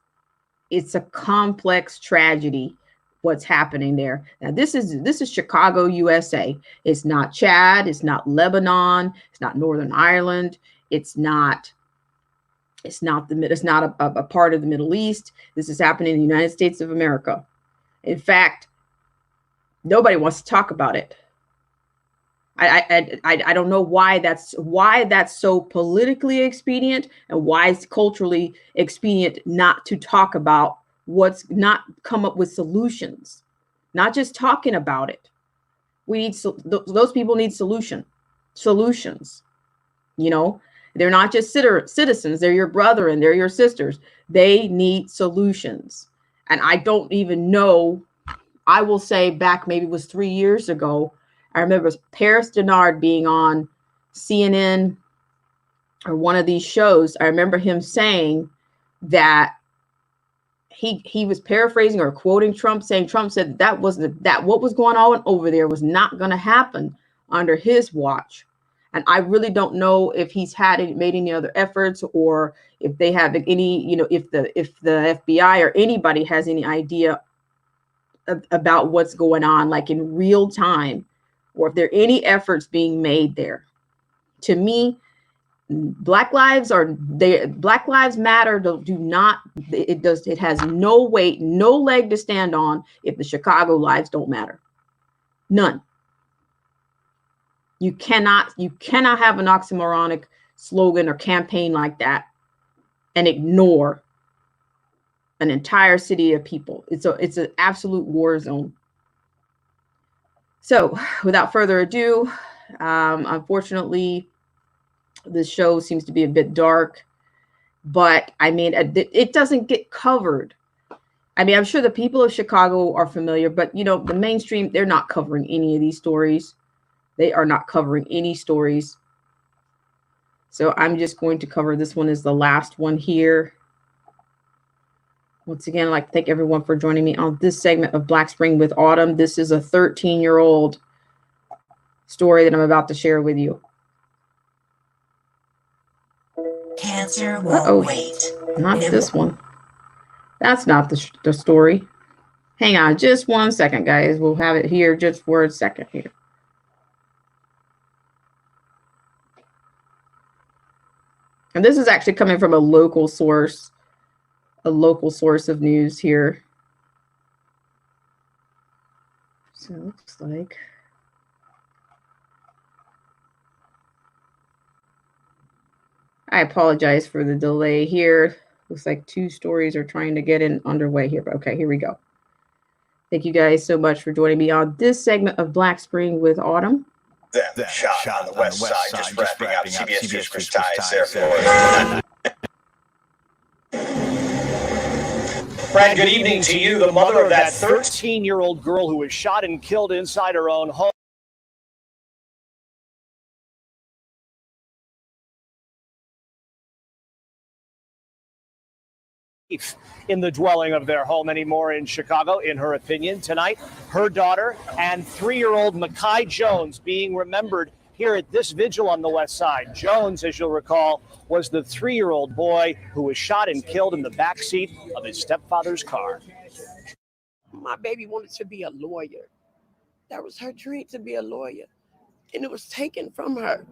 Speaker 1: tragedy. What's happening there now? This is Chicago, USA. It's not Chad. It's not Lebanon. It's not Northern Ireland. It's not a part of the Middle East. This is happening in the United States of America. In fact, nobody wants to talk about it. I don't know why that's so politically expedient, and why it's culturally expedient not to talk about not come up with solutions, not just talking about it. We need those people need solutions. They're not just citizens. They're your brother and they're your sisters. They need solutions. And I don't even know. I will say back, maybe it was 3 years ago, I remember Paris Denard being on CNN or one of these shows. I remember him saying that he was paraphrasing or quoting Trump, saying Trump said that what was going on over there was not going to happen under his watch. And I really don't know if he's made any other efforts, or if they have any, if the FBI or anybody has any idea about what's going on, like in real time, or if there are any efforts being made there. To me, Black Lives Matter. It has no weight, no leg to stand on if the Chicago lives don't matter. None. You cannot have an oxymoronic slogan or campaign like that and ignore an entire city of people. It's an absolute war zone. So without further ado, unfortunately, this show seems to be a bit dark, but I mean, it doesn't get covered. I mean, I'm sure the people of Chicago are familiar, but you know, the mainstream, they're not covering any of these stories. They are not covering any stories. So I'm just going to cover this one as the last one here. Once again, I'd like to thank everyone for joining me on this segment of Black Spring with Autumn. This is a 13-year-old story that I'm about to share with you.
Speaker 17: Cancer won't wait.
Speaker 1: Not this one. That's not the story. Hang on just 1 second, guys. We'll have it here just for a second here. And this is actually coming from a local source of news here. So it looks like I apologize for the delay here. Looks like 2 stories are trying to get in underway here, but okay, here we go. Thank you guys so much for joining me on this segment of Black Spring with Autumn.
Speaker 5: Then shot on the west side, just wrapping up CBS News Chris Ties there for Brad, good evening to you. The mother of that
Speaker 18: 13-year-old girl who was shot and killed inside her own home. In the dwelling of their home anymore in Chicago, in her opinion. Tonight, her daughter and 3-year-old Makai Jones being remembered here at this vigil on the west side. Jones, as you'll recall, was the 3-year-old boy who was shot and killed in the backseat of his stepfather's car.
Speaker 19: My baby wanted to be a lawyer. That was her dream, to be a lawyer. And it was taken from her.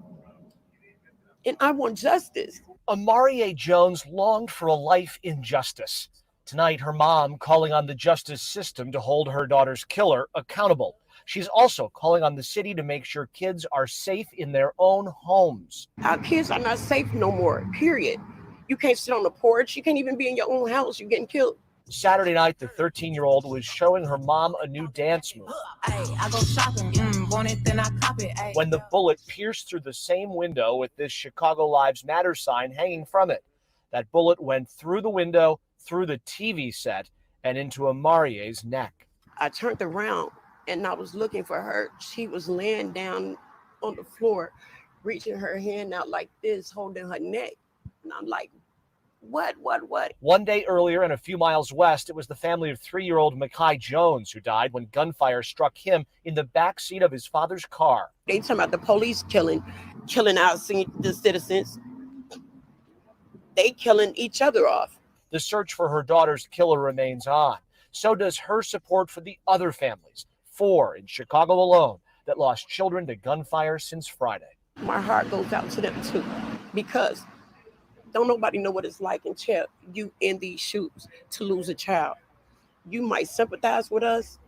Speaker 19: And I want justice.
Speaker 18: Amarie Jones longed for a life in justice. Tonight, her mom calling on the justice system to hold her daughter's killer accountable. She's also calling on the city to make sure kids are safe in their own homes.
Speaker 19: Our kids are not safe no more, period. You can't sit on the porch. You can't even be in your own house. You're getting killed.
Speaker 18: Saturday night, the 13-year-old was showing her mom a new dance move.
Speaker 17: I go shopping, want it, then I cop it.
Speaker 18: When the bullet pierced through the same window with this Chicago Lives Matter sign hanging from it. That bullet went through the window, through the TV set, and into Amarie's neck.
Speaker 19: I turned around and I was looking for her. She was laying down on the floor, reaching her hand out like this, holding her neck. And I'm like, what?
Speaker 18: 1 day earlier and a few miles west, it was the family of 3-year-old Makai Jones who died when gunfire struck him in the backseat of his father's car.
Speaker 19: They talking about the police killing our the citizens. They killing each other off.
Speaker 18: The search for her daughter's killer remains on. So does her support for the other families, 4 in Chicago alone, that lost children to gunfire since Friday.
Speaker 19: My heart goes out to them too, because don't nobody know what it's like in CHOP, you in these shoes, to lose a child. You might sympathize with us,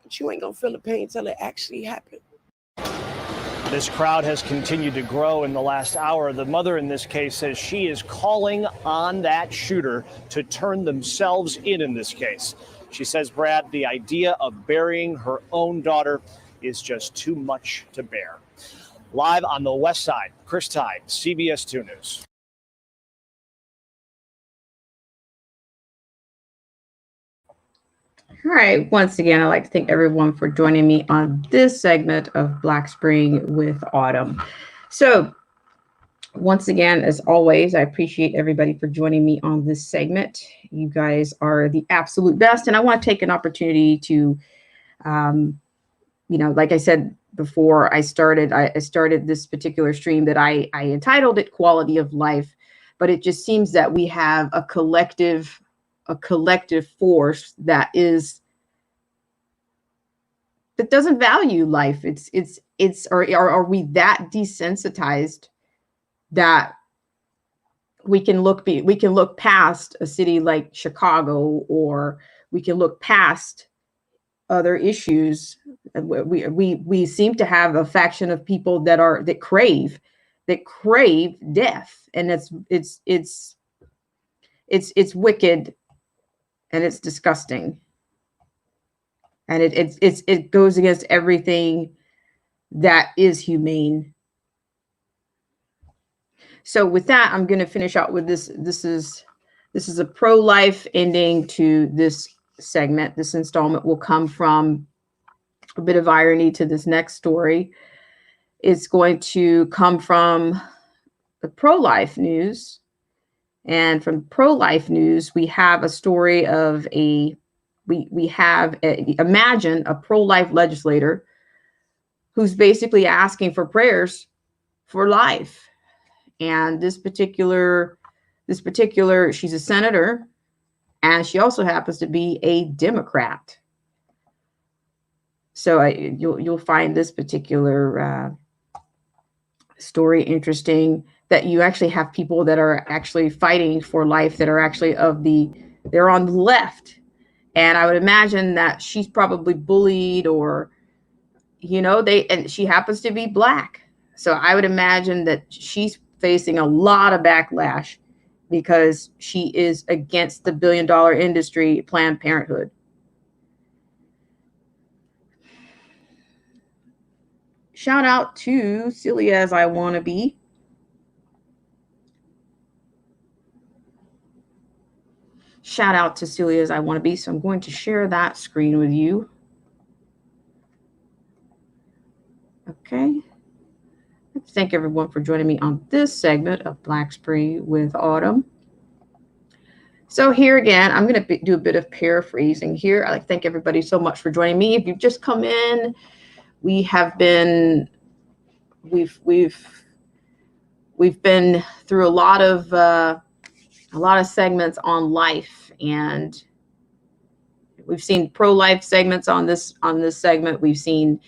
Speaker 19: but you ain't gonna feel the pain till it actually happened.
Speaker 18: This crowd has continued to grow in the last hour. The mother in this case says she is calling on that shooter to turn themselves in this case. She says, Brad, the idea of burying her own daughter is just too much to bear. Live on the west side, Chris Tide, CBS 2 News.
Speaker 1: All right. Once again, I'd like to thank everyone for joining me on this segment of Black Spring with Autumn. So once again, as always, I appreciate everybody for joining me on this segment. You guys are the absolute best. And I want to take an opportunity to, like I said before I started this particular stream that I entitled it Quality of Life, but it just seems that we have a collective force that doesn't value life. Are we that desensitized that we can look past a city like Chicago, or we can look past other issues. We seem to have a faction of people that crave death, and it's wicked, and it's disgusting, and it goes against everything that is humane. So with that, I'm going to finish out with this. This is a pro-life ending to this segment. This installment will come from a bit of irony to this next story. It's going to come from the pro-life news. And from pro-life news, we have a story of imagine a pro-life legislator who's basically asking for prayers for life. And this particular, she's a senator, and she also happens to be a Democrat. So you'll find this particular story interesting, that you actually have people that are actually fighting for life, that are actually they're on the left. And I would imagine that she's probably bullied, or, and she happens to be Black. So I would imagine that she's facing a lot of backlash because she is against the billion-dollar industry, Planned Parenthood. Shout out to Silly As I Wanna Be. Shout out to Silly As I Wanna Be. So I'm going to share that screen with you. Okay. Thank everyone for joining me on this segment of Black Spree with Autumn. So here again, I'm going to do a bit of paraphrasing here. I'd like to thank everybody so much for joining me. If you've just come in, we've been through a lot of segments on life, and we've seen pro-life segments on this segment. We've seen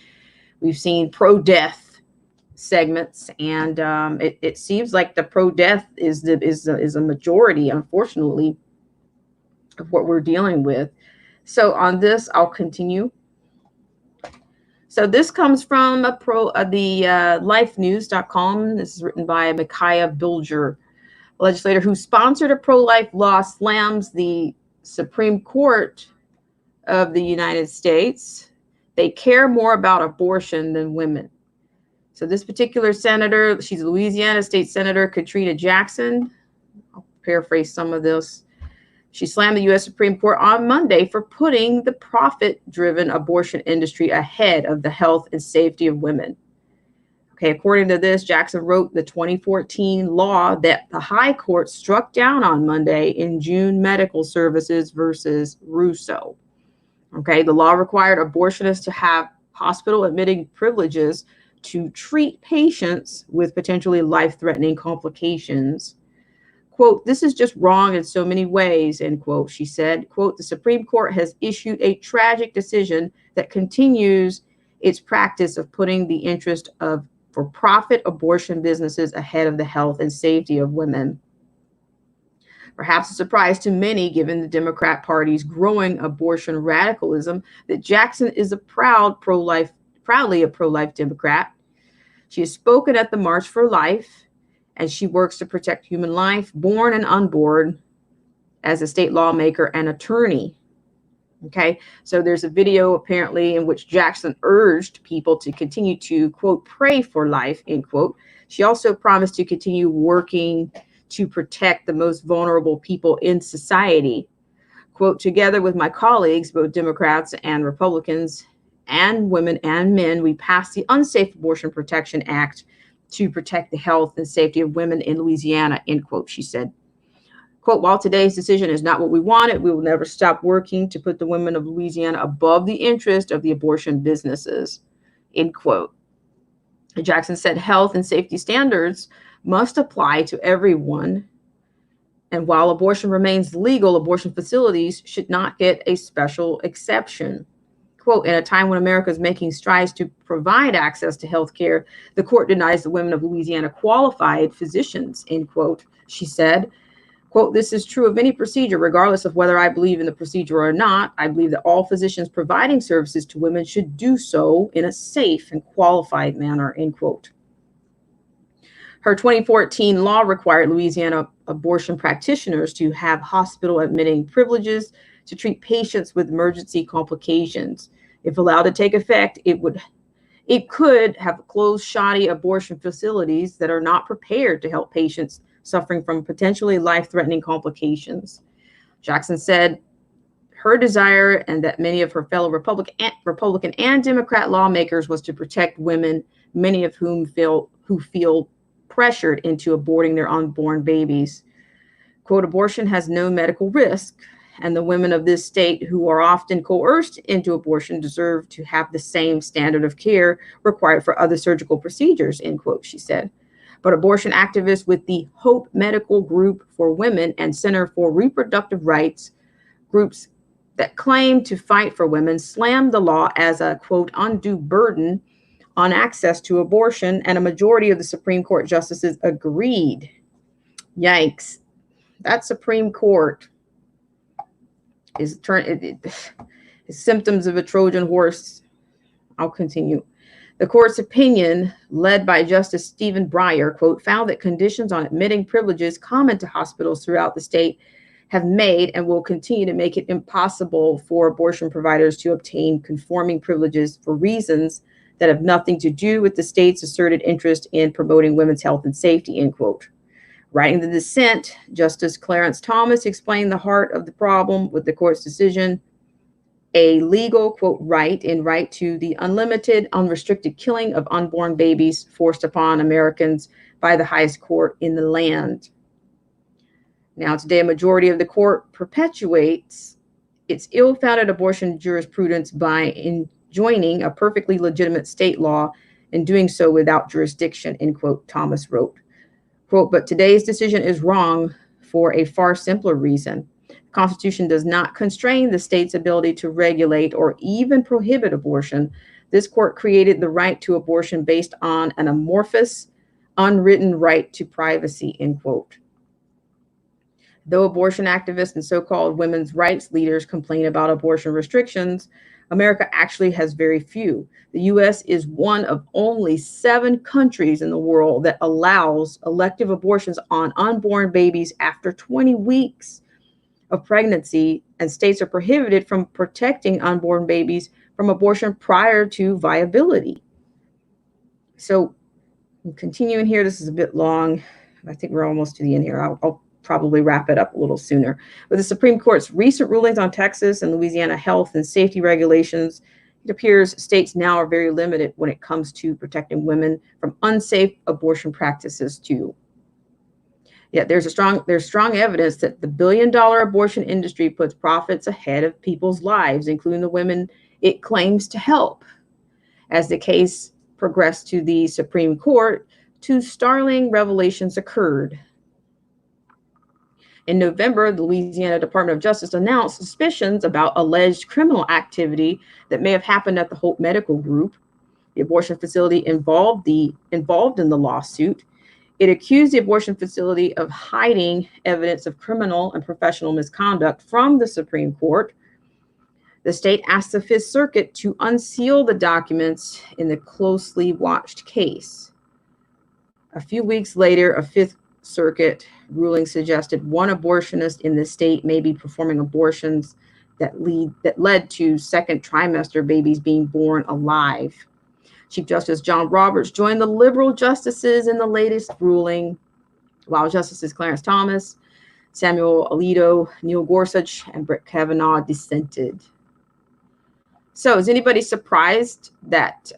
Speaker 1: pro-death segments, and it seems like the pro-death is a majority, unfortunately, of what we're dealing with. So on this, I'll continue. So this comes from the lifenews.com. This is written by Micaiah Bilger, a legislator who sponsored a pro-life law, slams the Supreme Court of the United States. They care more about abortion than women. So this particular senator, she's a Louisiana State Senator, Katrina Jackson. I'll paraphrase some of this. She slammed the U.S. Supreme Court on Monday for putting the profit-driven abortion industry ahead of the health and safety of women. Okay, according to this, Jackson wrote the 2014 law that the High Court struck down on Monday in June Medical Services versus Russo. Okay, the law required abortionists to have hospital admitting privileges to treat patients with potentially life-threatening complications. Quote, "This is just wrong in so many ways," end quote, she said. Quote, "The Supreme Court has issued a tragic decision that continues its practice of putting the interest of for-profit abortion businesses ahead of the health and safety of women. Perhaps a surprise to many, given the Democrat Party's growing abortion radicalism, that Jackson is proudly a pro-life Democrat. She has spoken at the March for Life, and she works to protect human life, born and unborn, as a state lawmaker and attorney. Okay, so there's a video apparently in which Jackson urged people to continue to, quote, pray for life, end quote. She also promised to continue working to protect the most vulnerable people in society. Quote, "Together with my colleagues, both Democrats and Republicans, and women and men, we passed the Unsafe Abortion Protection Act to protect the health and safety of women in Louisiana," end quote, she said. Quote, "While today's decision is not what we wanted, we will never stop working to put the women of Louisiana above the interest of the abortion businesses," end quote. Jackson said health and safety standards must apply to everyone. And while abortion remains legal, abortion facilities should not get a special exception. Quote, "In a time when America is making strides to provide access to health care, the court denies the women of Louisiana qualified physicians," end quote, she said. Quote, this is true of any procedure, regardless of whether I believe in the procedure or not. I believe that all physicians providing services to women should do so in a safe and qualified manner, end quote. Her 2014 law required Louisiana abortion practitioners to have hospital admitting privileges to treat patients with emergency complications. If allowed to take effect, it could have closed shoddy abortion facilities that are not prepared to help patients suffering from potentially life-threatening complications. Jackson said her desire, and that many of her fellow Republican and Democrat lawmakers, was to protect women, many of whom feel pressured into aborting their unborn babies. Quote, abortion has no medical risk, and the women of this state who are often coerced into abortion deserve to have the same standard of care required for other surgical procedures, end quote, she said. But abortion activists with the C.H.O.P Medical Group for Women and Center for Reproductive Rights, groups that claim to fight for women, slammed the law as a, quote, undue burden on access to abortion, and a majority of the Supreme Court justices agreed. Yikes. That Supreme Court is symptoms of a Trojan horse. I'll continue. The court's opinion, led by Justice Stephen Breyer, quote, found that conditions on admitting privileges common to hospitals throughout the state have made and will continue to make it impossible for abortion providers to obtain conforming privileges for reasons that have nothing to do with the state's asserted interest in promoting women's health and safety, end quote. Writing the dissent, Justice Clarence Thomas explained the heart of the problem with the court's decision: a legal, quote, right to the unlimited, unrestricted killing of unborn babies forced upon Americans by the highest court in the land. Now, today, a majority of the court perpetuates its ill-founded abortion jurisprudence by enjoining a perfectly legitimate state law and doing so without jurisdiction, end quote, Thomas wrote. Quote, but today's decision is wrong for a far simpler reason. The Constitution does not constrain the state's ability to regulate or even prohibit abortion. This court created the right to abortion based on an amorphous, unwritten right to privacy, end quote. Though abortion activists and so-called women's rights leaders complain about abortion restrictions, America actually has very few. The U.S. is one of only 7 countries in the world that allows elective abortions on unborn babies after 20 weeks of pregnancy, and states are prohibited from protecting unborn babies from abortion prior to viability. So, I'm continuing here. This is a bit long. I think we're almost to the end here. I'll probably wrap it up a little sooner. With the Supreme Court's recent rulings on Texas and Louisiana health and safety regulations, it appears states now are very limited when it comes to protecting women from unsafe abortion practices too. Yet there's strong evidence that the billion-dollar abortion industry puts profits ahead of people's lives, including the women it claims to help. As the case progressed to the Supreme Court, 2 startling revelations occurred. In November, the Louisiana Department of Justice announced suspicions about alleged criminal activity that may have happened at the C.H.O.P Medical Group, the abortion facility involved in the lawsuit. It accused the abortion facility of hiding evidence of criminal and professional misconduct from the Supreme Court. The state asked the Fifth Circuit to unseal the documents in the closely watched case. A few weeks later, a Fifth Circuit ruling suggested one abortionist in the state may be performing abortions that led to second trimester babies being born alive. Chief Justice John Roberts joined the liberal justices in the latest ruling, while Justices Clarence Thomas, Samuel Alito, Neil Gorsuch, and Brett Kavanaugh dissented. So is anybody surprised that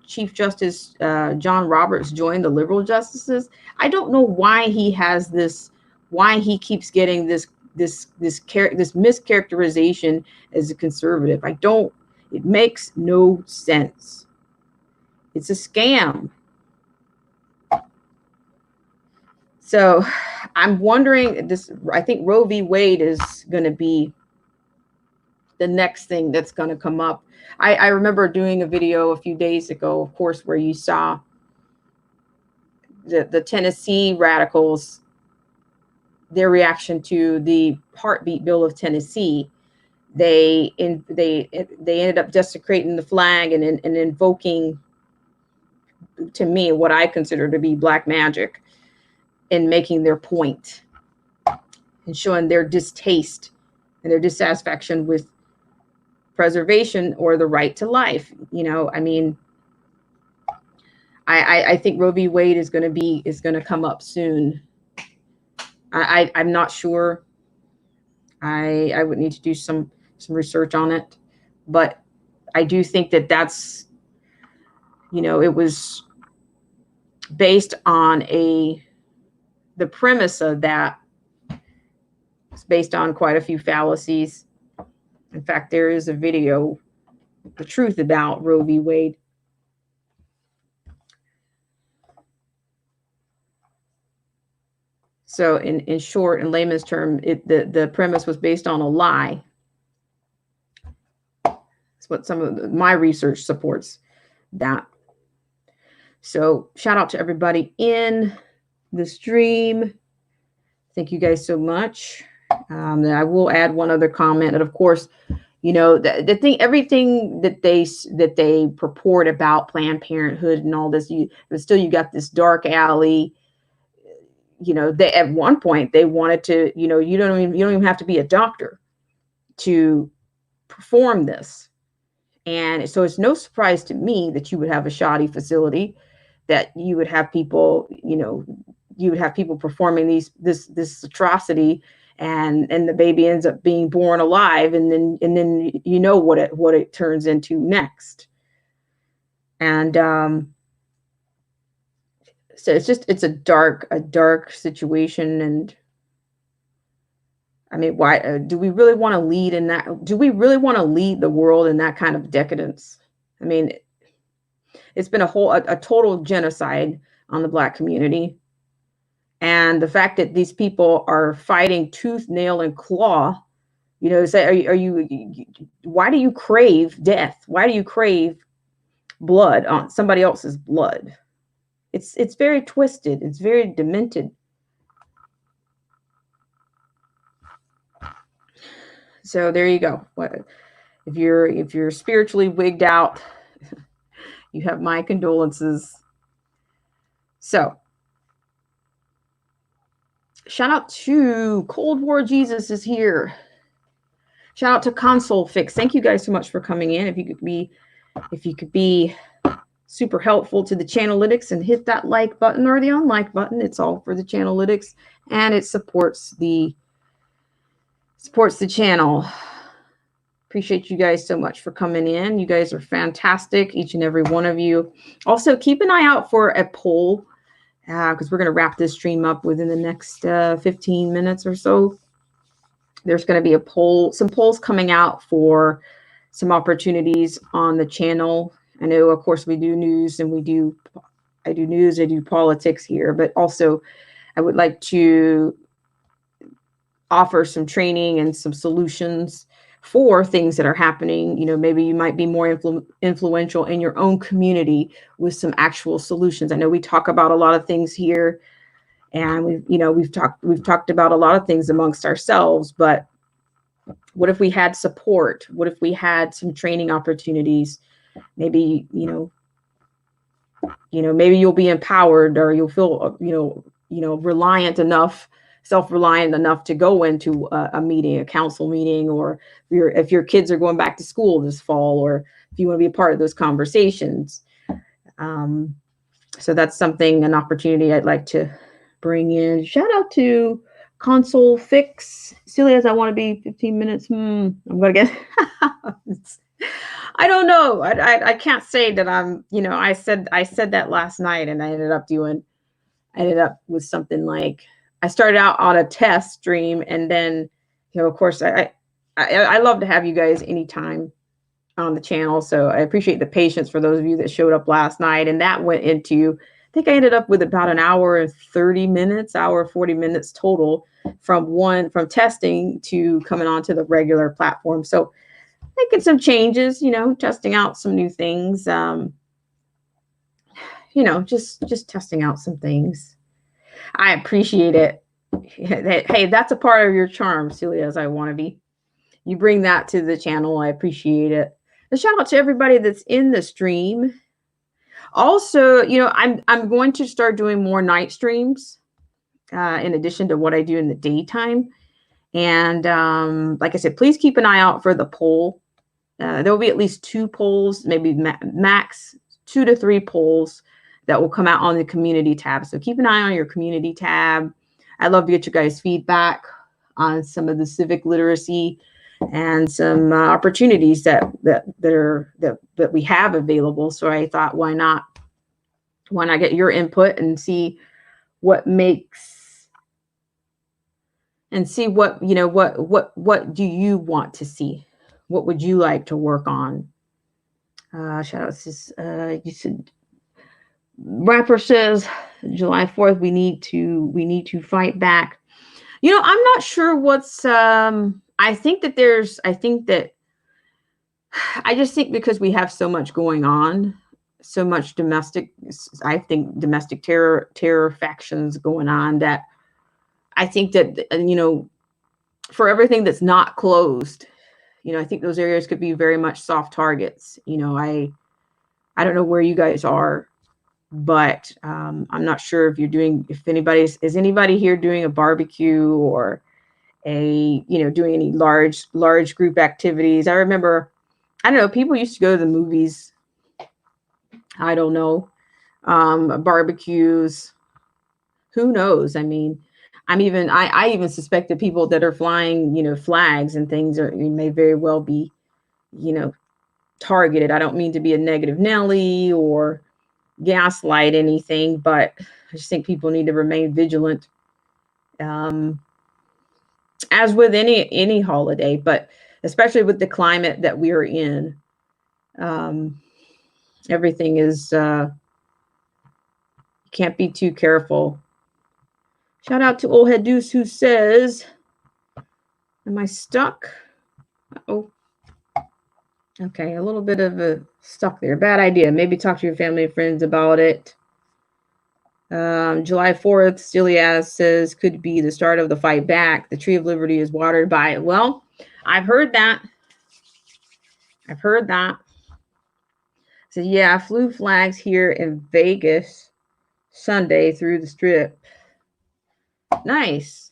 Speaker 1: Chief Justice John Roberts joined the liberal justices? I don't know why he has this, why he keeps getting this mischaracterization as a conservative. It makes no sense. It's a scam. So I'm wondering I think Roe v. Wade is going to be the next thing that's going to come up. I remember doing a video a few days ago, of course, where you saw the Tennessee radicals their reaction to the heartbeat bill of Tennessee. They ended up desecrating the flag and invoking, to me, what I consider to be black magic, in making their point and showing their distaste and their dissatisfaction with preservation or the right to life. You know, I mean, I think Roe v. Wade is going to come up soon. I'm not sure. I would need to do some research on it, but I do think that that's, you know, it was based on the premise of that. It's based on quite a few fallacies. In fact, there is a video, The Truth About Roe v. Wade. So in short, in layman's term, the premise was based on a lie. That's what some of my research supports that. So shout out to everybody in the stream. Thank you guys so much. I will add one other comment. And of course, you know, the thing, everything that they purport about Planned Parenthood and all this, but still you got this dark alley. You know, they, at one point they wanted to, you know, you don't even have to be a doctor to perform this. And so it's no surprise to me that you would have a shoddy facility, that you would have people, you know, you would have people performing this atrocity, and the baby ends up being born alive, and then you know what it turns into next. And so it's a dark situation. And I mean, why do we really want to lead in that? Do we really want to lead the world in that kind of decadence? I mean, it's been a total genocide on the Black community. And the fact that these people are fighting tooth, nail, and claw, you know, say, why do you crave death? Why do you crave blood on somebody else's blood? It's very twisted. It's very demented. So there you go. If you're spiritually wigged out, you have my condolences. So shout out to Cold War Jesus is here. Shout out to Console Fix. Thank you guys so much for coming in. If you could be super helpful to the Channelytics and hit that like button or the unlike button. It's all for the Channelytics, and it supports the channel. Appreciate you guys so much for coming in. You guys are fantastic, each and every one of you. Also, keep an eye out for a poll, because we're going to wrap this stream up within the next 15 minutes or so. There's going to be a poll, some polls coming out for some opportunities on the channel. I know, of course, we do news, and I do news, I do politics here, but also I would like to offer some training and some solutions for things that are happening. You know, maybe you might be more influential in your own community with some actual solutions. I know we talk about a lot of things here, and we've talked about a lot of things amongst ourselves, but what if we had support? What if we had some training opportunities? Maybe, maybe you'll be empowered, or you'll feel, reliant enough, self-reliant enough to go into a meeting, a council meeting, or if your kids are going back to school this fall, or if you want to be a part of those conversations. So that's an opportunity I'd like to bring in. Shout out to Console Fix. Silly as I want to be, 15 minutes. I'm going to get, I don't know. I can't say that I'm, I said that last night, and I ended up with something like, I started out on a test stream, and then, of course, I love to have you guys anytime on the channel. So I appreciate the patience for those of you that showed up last night. And that went into, I think I ended up with about an hour and 30 minutes, hour 40 minutes total from testing to coming onto the regular platform. So making some changes, testing out some new things, just testing out some things. I appreciate it. Hey, that's a part of your charm, Celia, as I want to be. You bring that to the channel. I appreciate it. A shout out to everybody that's in the stream. Also, I'm going to start doing more night streams in addition to what I do in the daytime. And like I said, please keep an eye out for the poll. There will be at least 2 polls, maybe max 2 to 3 polls that will come out on the community tab. So keep an eye on your community tab. I'd love to get you guys feedback on some of the civic literacy and some opportunities that we have available. So I thought, why not get your input and see what makes, and see what, what do you want to see? What would you like to work on? Shout out to you said, Rapper says July 4th, we need to fight back. I'm not sure what's I just think because we have so much going on, so much domestic terror factions going on, that I think that, for everything that's not closed, I think those areas could be very much soft targets. I don't know where you guys are, but I'm not sure if is anybody here doing a barbecue or doing any large group activities. I remember, I don't know, people used to go to the movies. I don't know, barbecues. Who knows? I mean, I even suspect that people that are flying, flags and things may very well be, targeted. I don't mean to be a negative Nelly or gaslight anything, but I just think people need to remain vigilant. As with any holiday, but especially with the climate that we are in, everything is, you can't be too careful. Shout out to Old Head Deuce, who says, am I stuck? Oh, okay, a little bit of a stuck there. Bad idea. Maybe talk to your family and friends about it. July 4th, Stiliaz says, could be the start of the fight back. The Tree of Liberty is watered by it. Well, I've heard that. So yeah, flew flags here in Vegas Sunday through the Strip. Nice.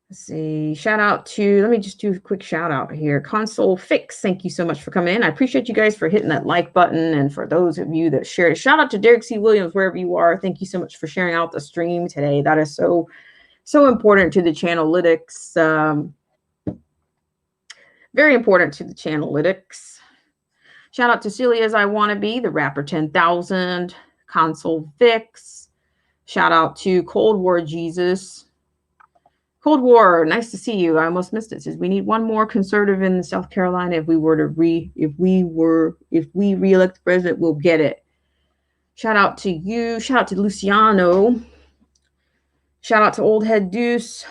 Speaker 1: Let's see. Shout out to, let me just do a quick shout out here. Console Fix, thank you so much for coming in. I appreciate you guys for hitting that like button, and for those of you that shared it. Shout out to Derek C. Williams, wherever you are. Thank you so much for sharing out the stream today. That is so important to the channelytics. Very important to the channelytics. Shout out to Celia's I Wanna Be, the Rapper 10,000, Console Fix. Shout out to Cold War Jesus. Cold War, nice to see you. I almost missed it. It says we need one more conservative in South Carolina. If we re-elect the president, we'll get it. Shout out to you. Shout out to Luciano. Shout out to Old Head Deuce.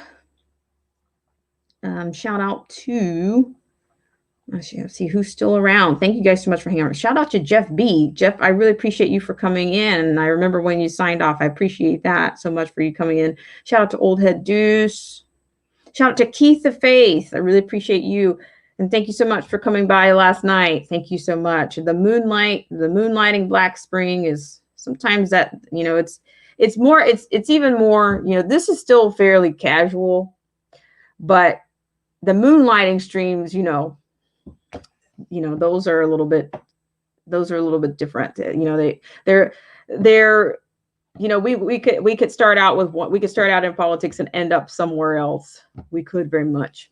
Speaker 1: Shout out to, let's see who's still around. Thank you guys so much for hanging out. Shout out to Jeff B. Jeff, I really appreciate you for coming in. I remember when you signed off. I appreciate that so much for you coming in. Shout out to Old Head Deuce. Shout out to Keith the Faith. I really appreciate you. And thank you so much for coming by last night. Thank you so much. The moonlighting Black Spring is sometimes that, it's even more, this is still fairly casual, but the moonlighting streams, those are a little bit different. They're we could start out with one. We could start out in politics and end up somewhere else. We could very much.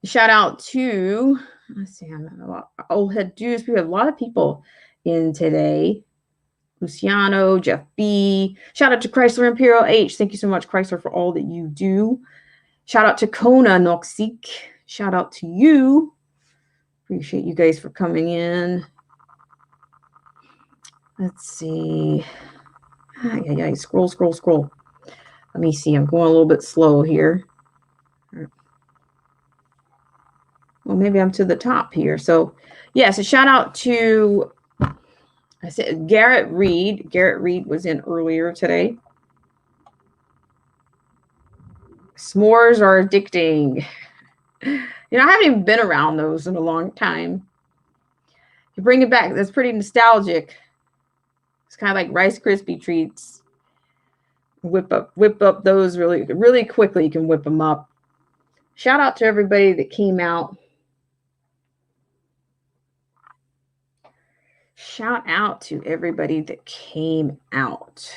Speaker 1: Shout out to, let's see, Old Head Deuce. We have a lot of people in today. Luciano, Jeff B. Shout out to Chrysler Imperial H. Thank you so much, Chrysler, for all that you do. Shout out to Kona Noxik. Shout out to you. Appreciate you guys for coming in. Let's see. Scroll. Let me see. I'm going a little bit slow here. Well, maybe I'm to the top here. So, yes, a shout out to, I said, Garrett Reed. Garrett Reed was in earlier today. S'mores are addicting. You know, I haven't even been around those in a long time. You bring it back. That's pretty nostalgic. It's kind of like Rice Krispie treats. Whip up those really, really quickly. You can whip them up. Shout out to everybody that came out. Shout out to everybody that came out.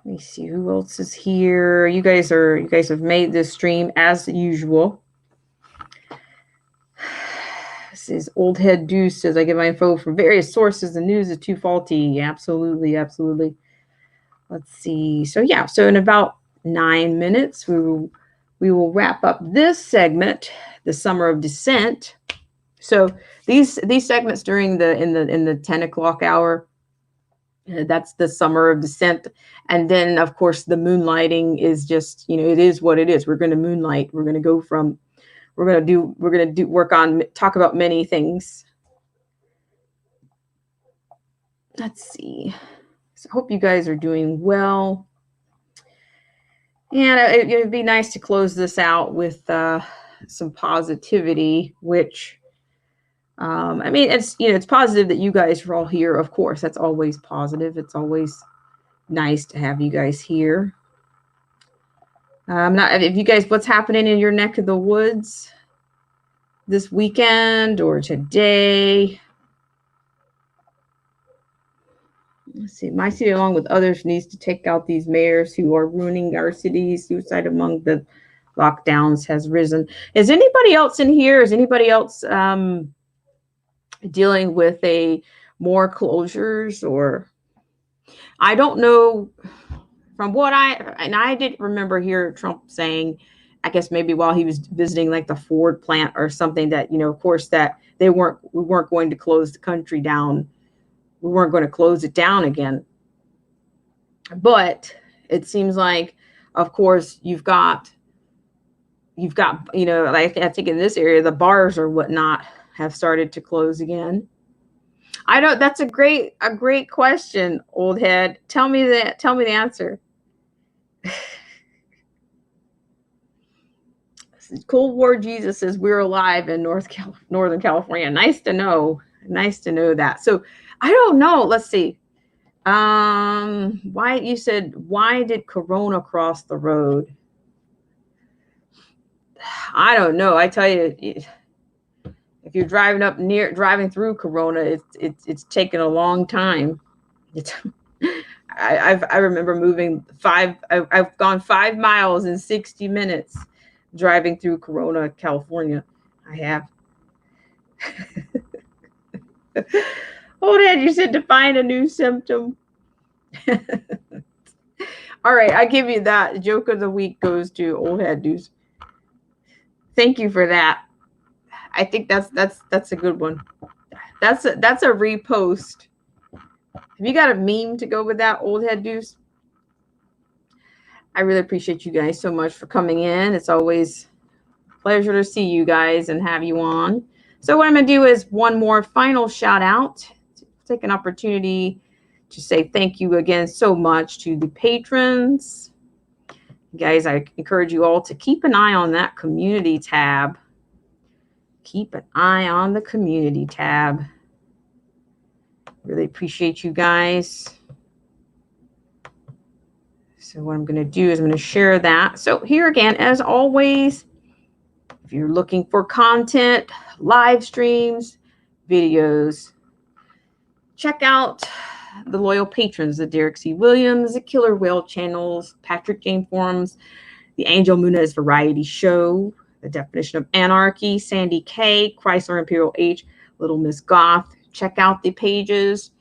Speaker 1: Let me see who else is here. You guys have made this stream as usual. This is Old Head Deuce says, I get my info from various sources. The news is too faulty. Absolutely, absolutely. Let's see. So yeah, so in about 9 minutes, we will wrap up this segment, the Summer of Dissent. So these segments during in the 10 o'clock hour, that's the Summer of Dissent. And then of course the moonlighting is just, you know, it is what it is. We're going to moonlight. We're going to talk about many things. Let's see. So I hope you guys are doing well. And it'd be nice to close this out with some positivity, which I mean, it's, you know, it's positive that you guys are all here. Of course, that's always positive. It's always nice to have you guys here. If you guys, what's happening in your neck of the woods this weekend or today? Let's see. My city, along with others, needs to take out these mayors who are ruining our city. Suicide among the lockdowns has risen. Is anybody else in here? Is anybody else dealing with more closures? Or I don't know. From what I didn't remember here Trump saying, I guess maybe while he was visiting like the Ford plant or something, that, you know, of course, that we weren't going to close the country down. We weren't going to close it down again. But it seems like, of course, you've got, you know, like I think in this area, the bars or whatnot have started to close again. I don't, that's a great question, Old Head. Tell me the answer. Cold War Jesus says we're alive in Northern California. Nice to know. Nice to know that. So I don't know. Let's see. Why did Corona cross the road? I don't know. I tell you, if you're driving through Corona, it's taken a long time. I remember moving I've gone 5 miles in 60 minutes driving through Corona, California. I have. Old Head, you said define a new symptom. All right, I give you that. Joke of the week goes to Old Head Deuce. Thank you for that. I think that's a good one. That's a repost. Have you got a meme to go with that, Old Head Deuce? I really appreciate you guys so much for coming in. It's always a pleasure to see you guys and have you on. So what I'm going to do is one more final shout out. Take an opportunity to say thank you again so much to the patrons. Guys, I encourage you all to keep an eye on that community tab. Keep an eye on the community tab. Really appreciate you guys. So what I'm going to do is I'm going to share that. So here again, as always, if you're looking for content, live streams, videos, check out the loyal patrons, the Derek C. Williams, the Killer Whale channels, Patrick Jane Forums, the Angel Munez Variety Show, The Definition of Anarchy, Sandy K, Chrysler Imperial H, Little Miss Goth. Check out the pages.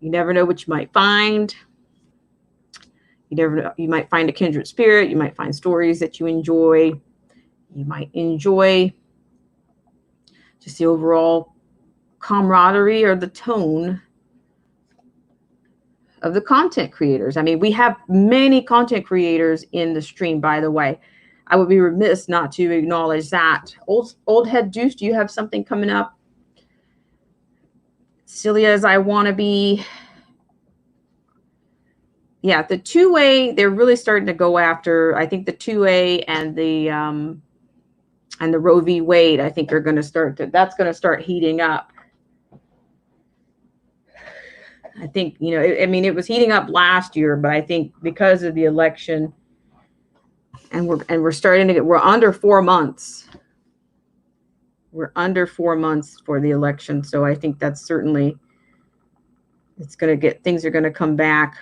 Speaker 1: You never know what you might find. You never know. You might find a kindred spirit. You might find stories that you enjoy. You might enjoy just the overall camaraderie or the tone of the content creators. I mean, we have many content creators in the stream, by the way. I would be remiss not to acknowledge that. Old Head Deuce, do you have something coming up? Silly as I want to be. yeah, the 2A, they're really starting to go after, I think the 2A and the Roe v. Wade, I think are going to that's going to start heating up. I think, you know, I mean, it was heating up last year, but I think because of the election, and we're starting to we're under 4 months. We're under 4 months for the election. So I think that's certainly, things are going to come back.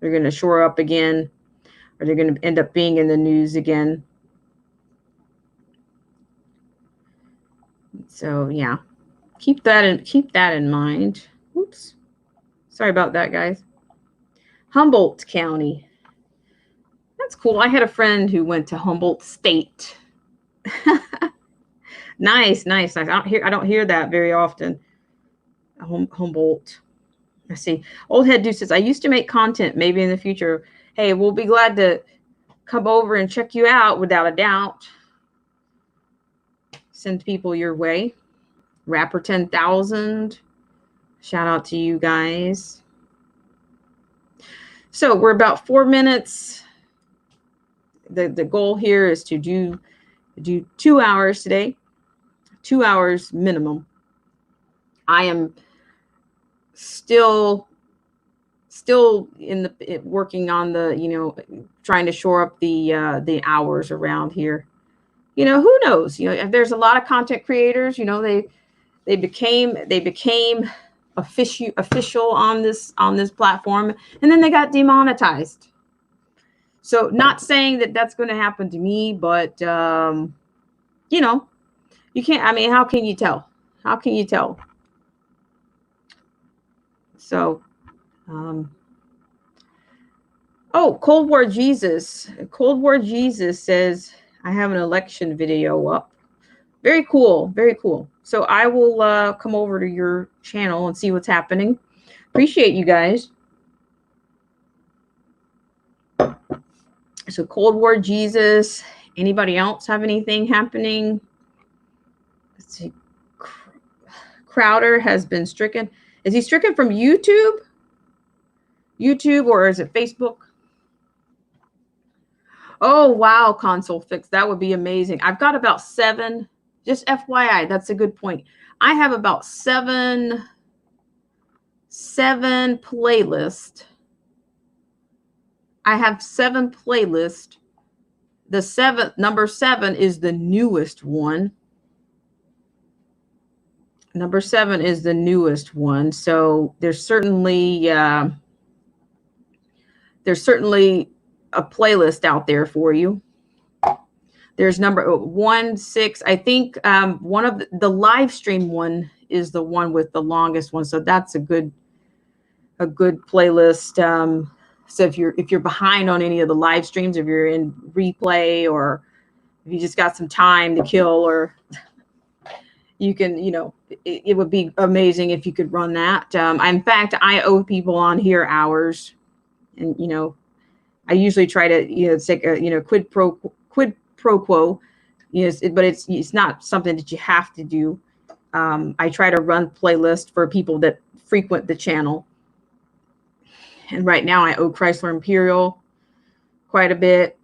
Speaker 1: They're going to shore up again, or they're going to end up being in the news again. So yeah, keep that in mind. Oops. Sorry about that, guys. Humboldt County. That's cool. I had a friend who went to Humboldt State. Nice. I don't hear that very often. Humboldt. I see. Old Head Dude says, I used to make content. Maybe in the future. Hey, we'll be glad to come over and check you out without a doubt. Send people your way. Rapper 10,000. Shout out to you guys. So we're about 4 minutes. The goal here is to do 2 hours today. 2 hours minimum. I am still working on the, you know, trying to shore up the hours around here. You know, who knows? You know, if there's a lot of content creators, you know, they became official on this platform, and then they got demonetized. So not saying that that's going to happen to me, but you know, you can't. I mean, how can you tell? How can you tell? So, oh, Cold War Jesus. Cold War Jesus says, I have an election video up. Very cool. Very cool. So I will come over to your channel and see what's happening. Appreciate you guys. So Cold War Jesus. Anybody else have anything happening? Let's see. Crowder has been stricken. Is he stricken from YouTube? YouTube, or is it Facebook? Oh, wow, console fix. That would be amazing. I've got about 7. Just FYI, that's a good point. I have about 7 playlists. I have 7 playlists. The number 7 is the newest one. Number 7 is the newest one. So there's certainly a playlist out there for you. There's number 1, 6. I think one of the live stream one is the one with the longest one. So that's a good playlist. So if you're behind on any of the live streams, if you're in replay, or if you just got some time to kill, or you can, you know, it would be amazing if you could run that. In fact, I owe people on here hours, and, you know, I usually try to, you know, take a, you know, quid pro quo, you know, but it's not something that you have to do. I try to run playlists for people that frequent the channel. And right now I owe Chrysler Imperial quite a bit.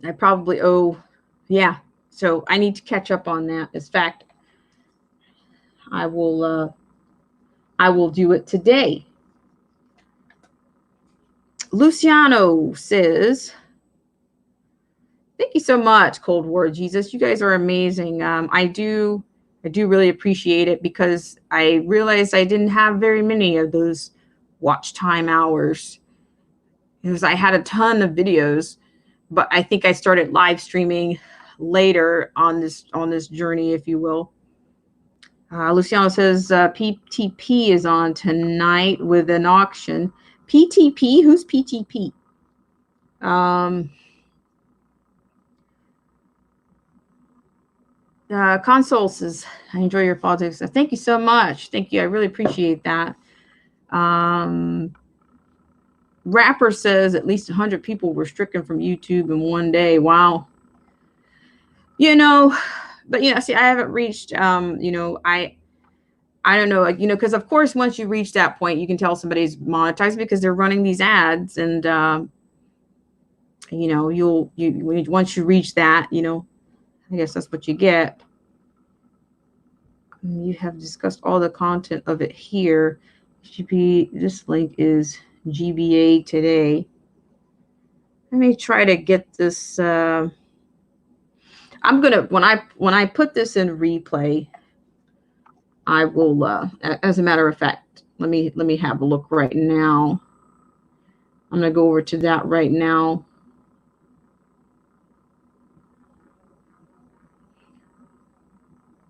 Speaker 1: I probably owe, yeah. So I need to catch up on that. In fact, I will do it today. Luciano says, thank you so much, Cold War Jesus. You guys are amazing. I do really appreciate it, because I realized I didn't have very many of those watch time hours, because I had a ton of videos, but I think I started live streaming later on this journey, if you will. Luciano says PTP is on tonight with an auction. PTP? Who's PTP? Console says, I enjoy your politics. Thank you so much. Thank you. I really appreciate that. Rapper says at least 100 people were stricken from YouTube in one day. Wow. You know, but, you know, see, I haven't reached, you know, I don't know, like, you know, because of course, once you reach that point, you can tell somebody's monetized because they're running these ads, and you know, once you reach that, you know, I guess that's what you get. You have discussed all the content of it here. This link is GBA today. Let me try to get this. I'm gonna when I put this in replay, I will. As a matter of fact, let me have a look right now. I'm gonna go over to that right now.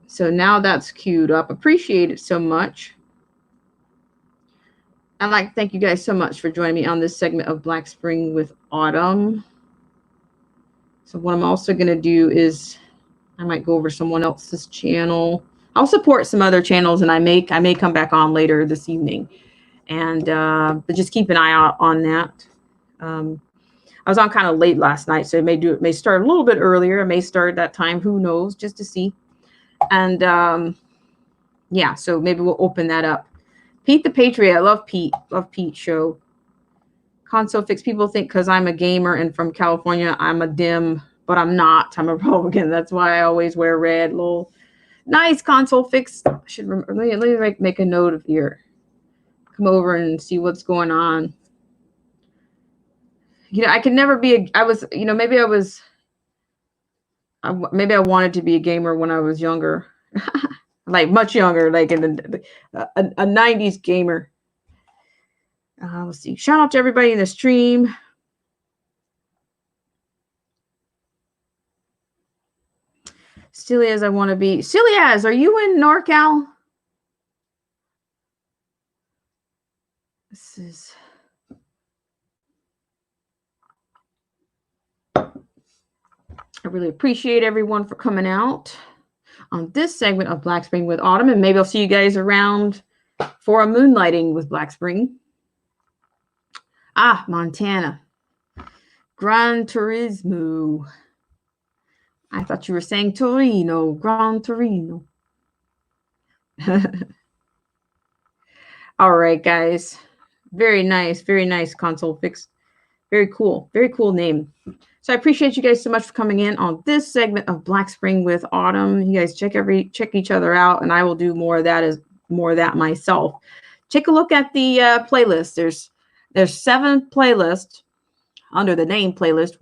Speaker 1: So now that's queued up. Appreciate it so much. I'd like to thank you guys so much for joining me on this segment of Black Spring with Autumn. So what I'm also going to do is I might go over someone else's channel. I'll support some other channels, and I may come back on later this evening. And but just keep an eye out on that. I was on kind of late last night, so it may start a little bit earlier. It may start at that time. Who knows? Just to see. And yeah, so maybe we'll open that up. Pete the Patriot. I love Pete. Love Pete show. Console Fix. People think because I'm a gamer and from California, I'm a dim, but I'm not. I'm a Republican. That's why I always wear red. Little nice Console Fix. I should remember. Let me make a note of here. Come over and see what's going on. You know, I could never be. I was. You know, maybe I was. Maybe I wanted to be a gamer when I was younger. Like much younger, like in a 90s gamer. Let's see. Shout out to everybody in the stream. Silly as I want to be. Silly as, are you in NorCal? This is. I really appreciate everyone for coming out on this segment of Black Spring with Autumn, and maybe I'll see you guys around for a moonlighting with Black Spring. Ah, Montana. Gran Turismo. I thought you were saying Torino. Gran Torino. All right, guys. Very nice Console Fix. Very cool name. So I appreciate you guys so much for coming in on this segment of Black Spring with Autumn. You guys check each other out, and I will do more of that myself. Take a look at the playlist. There's 7 playlists under the name playlist.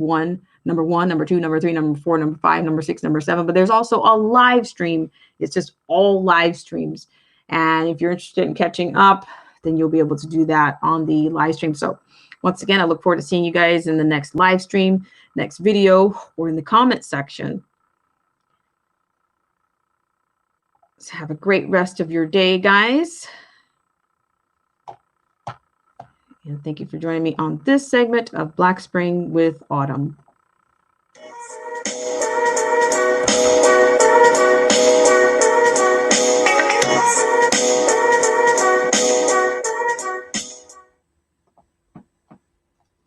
Speaker 1: Number 1, number 2, number 3, number 4, number 5, number 6, number 7. But there's also a live stream. It's just all live streams. And if you're interested in catching up, then you'll be able to do that on the live stream. So once again, I look forward to seeing you guys in the next live stream, next video, or in the comment section. So have a great rest of your day, guys. And thank you for joining me on this segment of Black Spring with Autumn.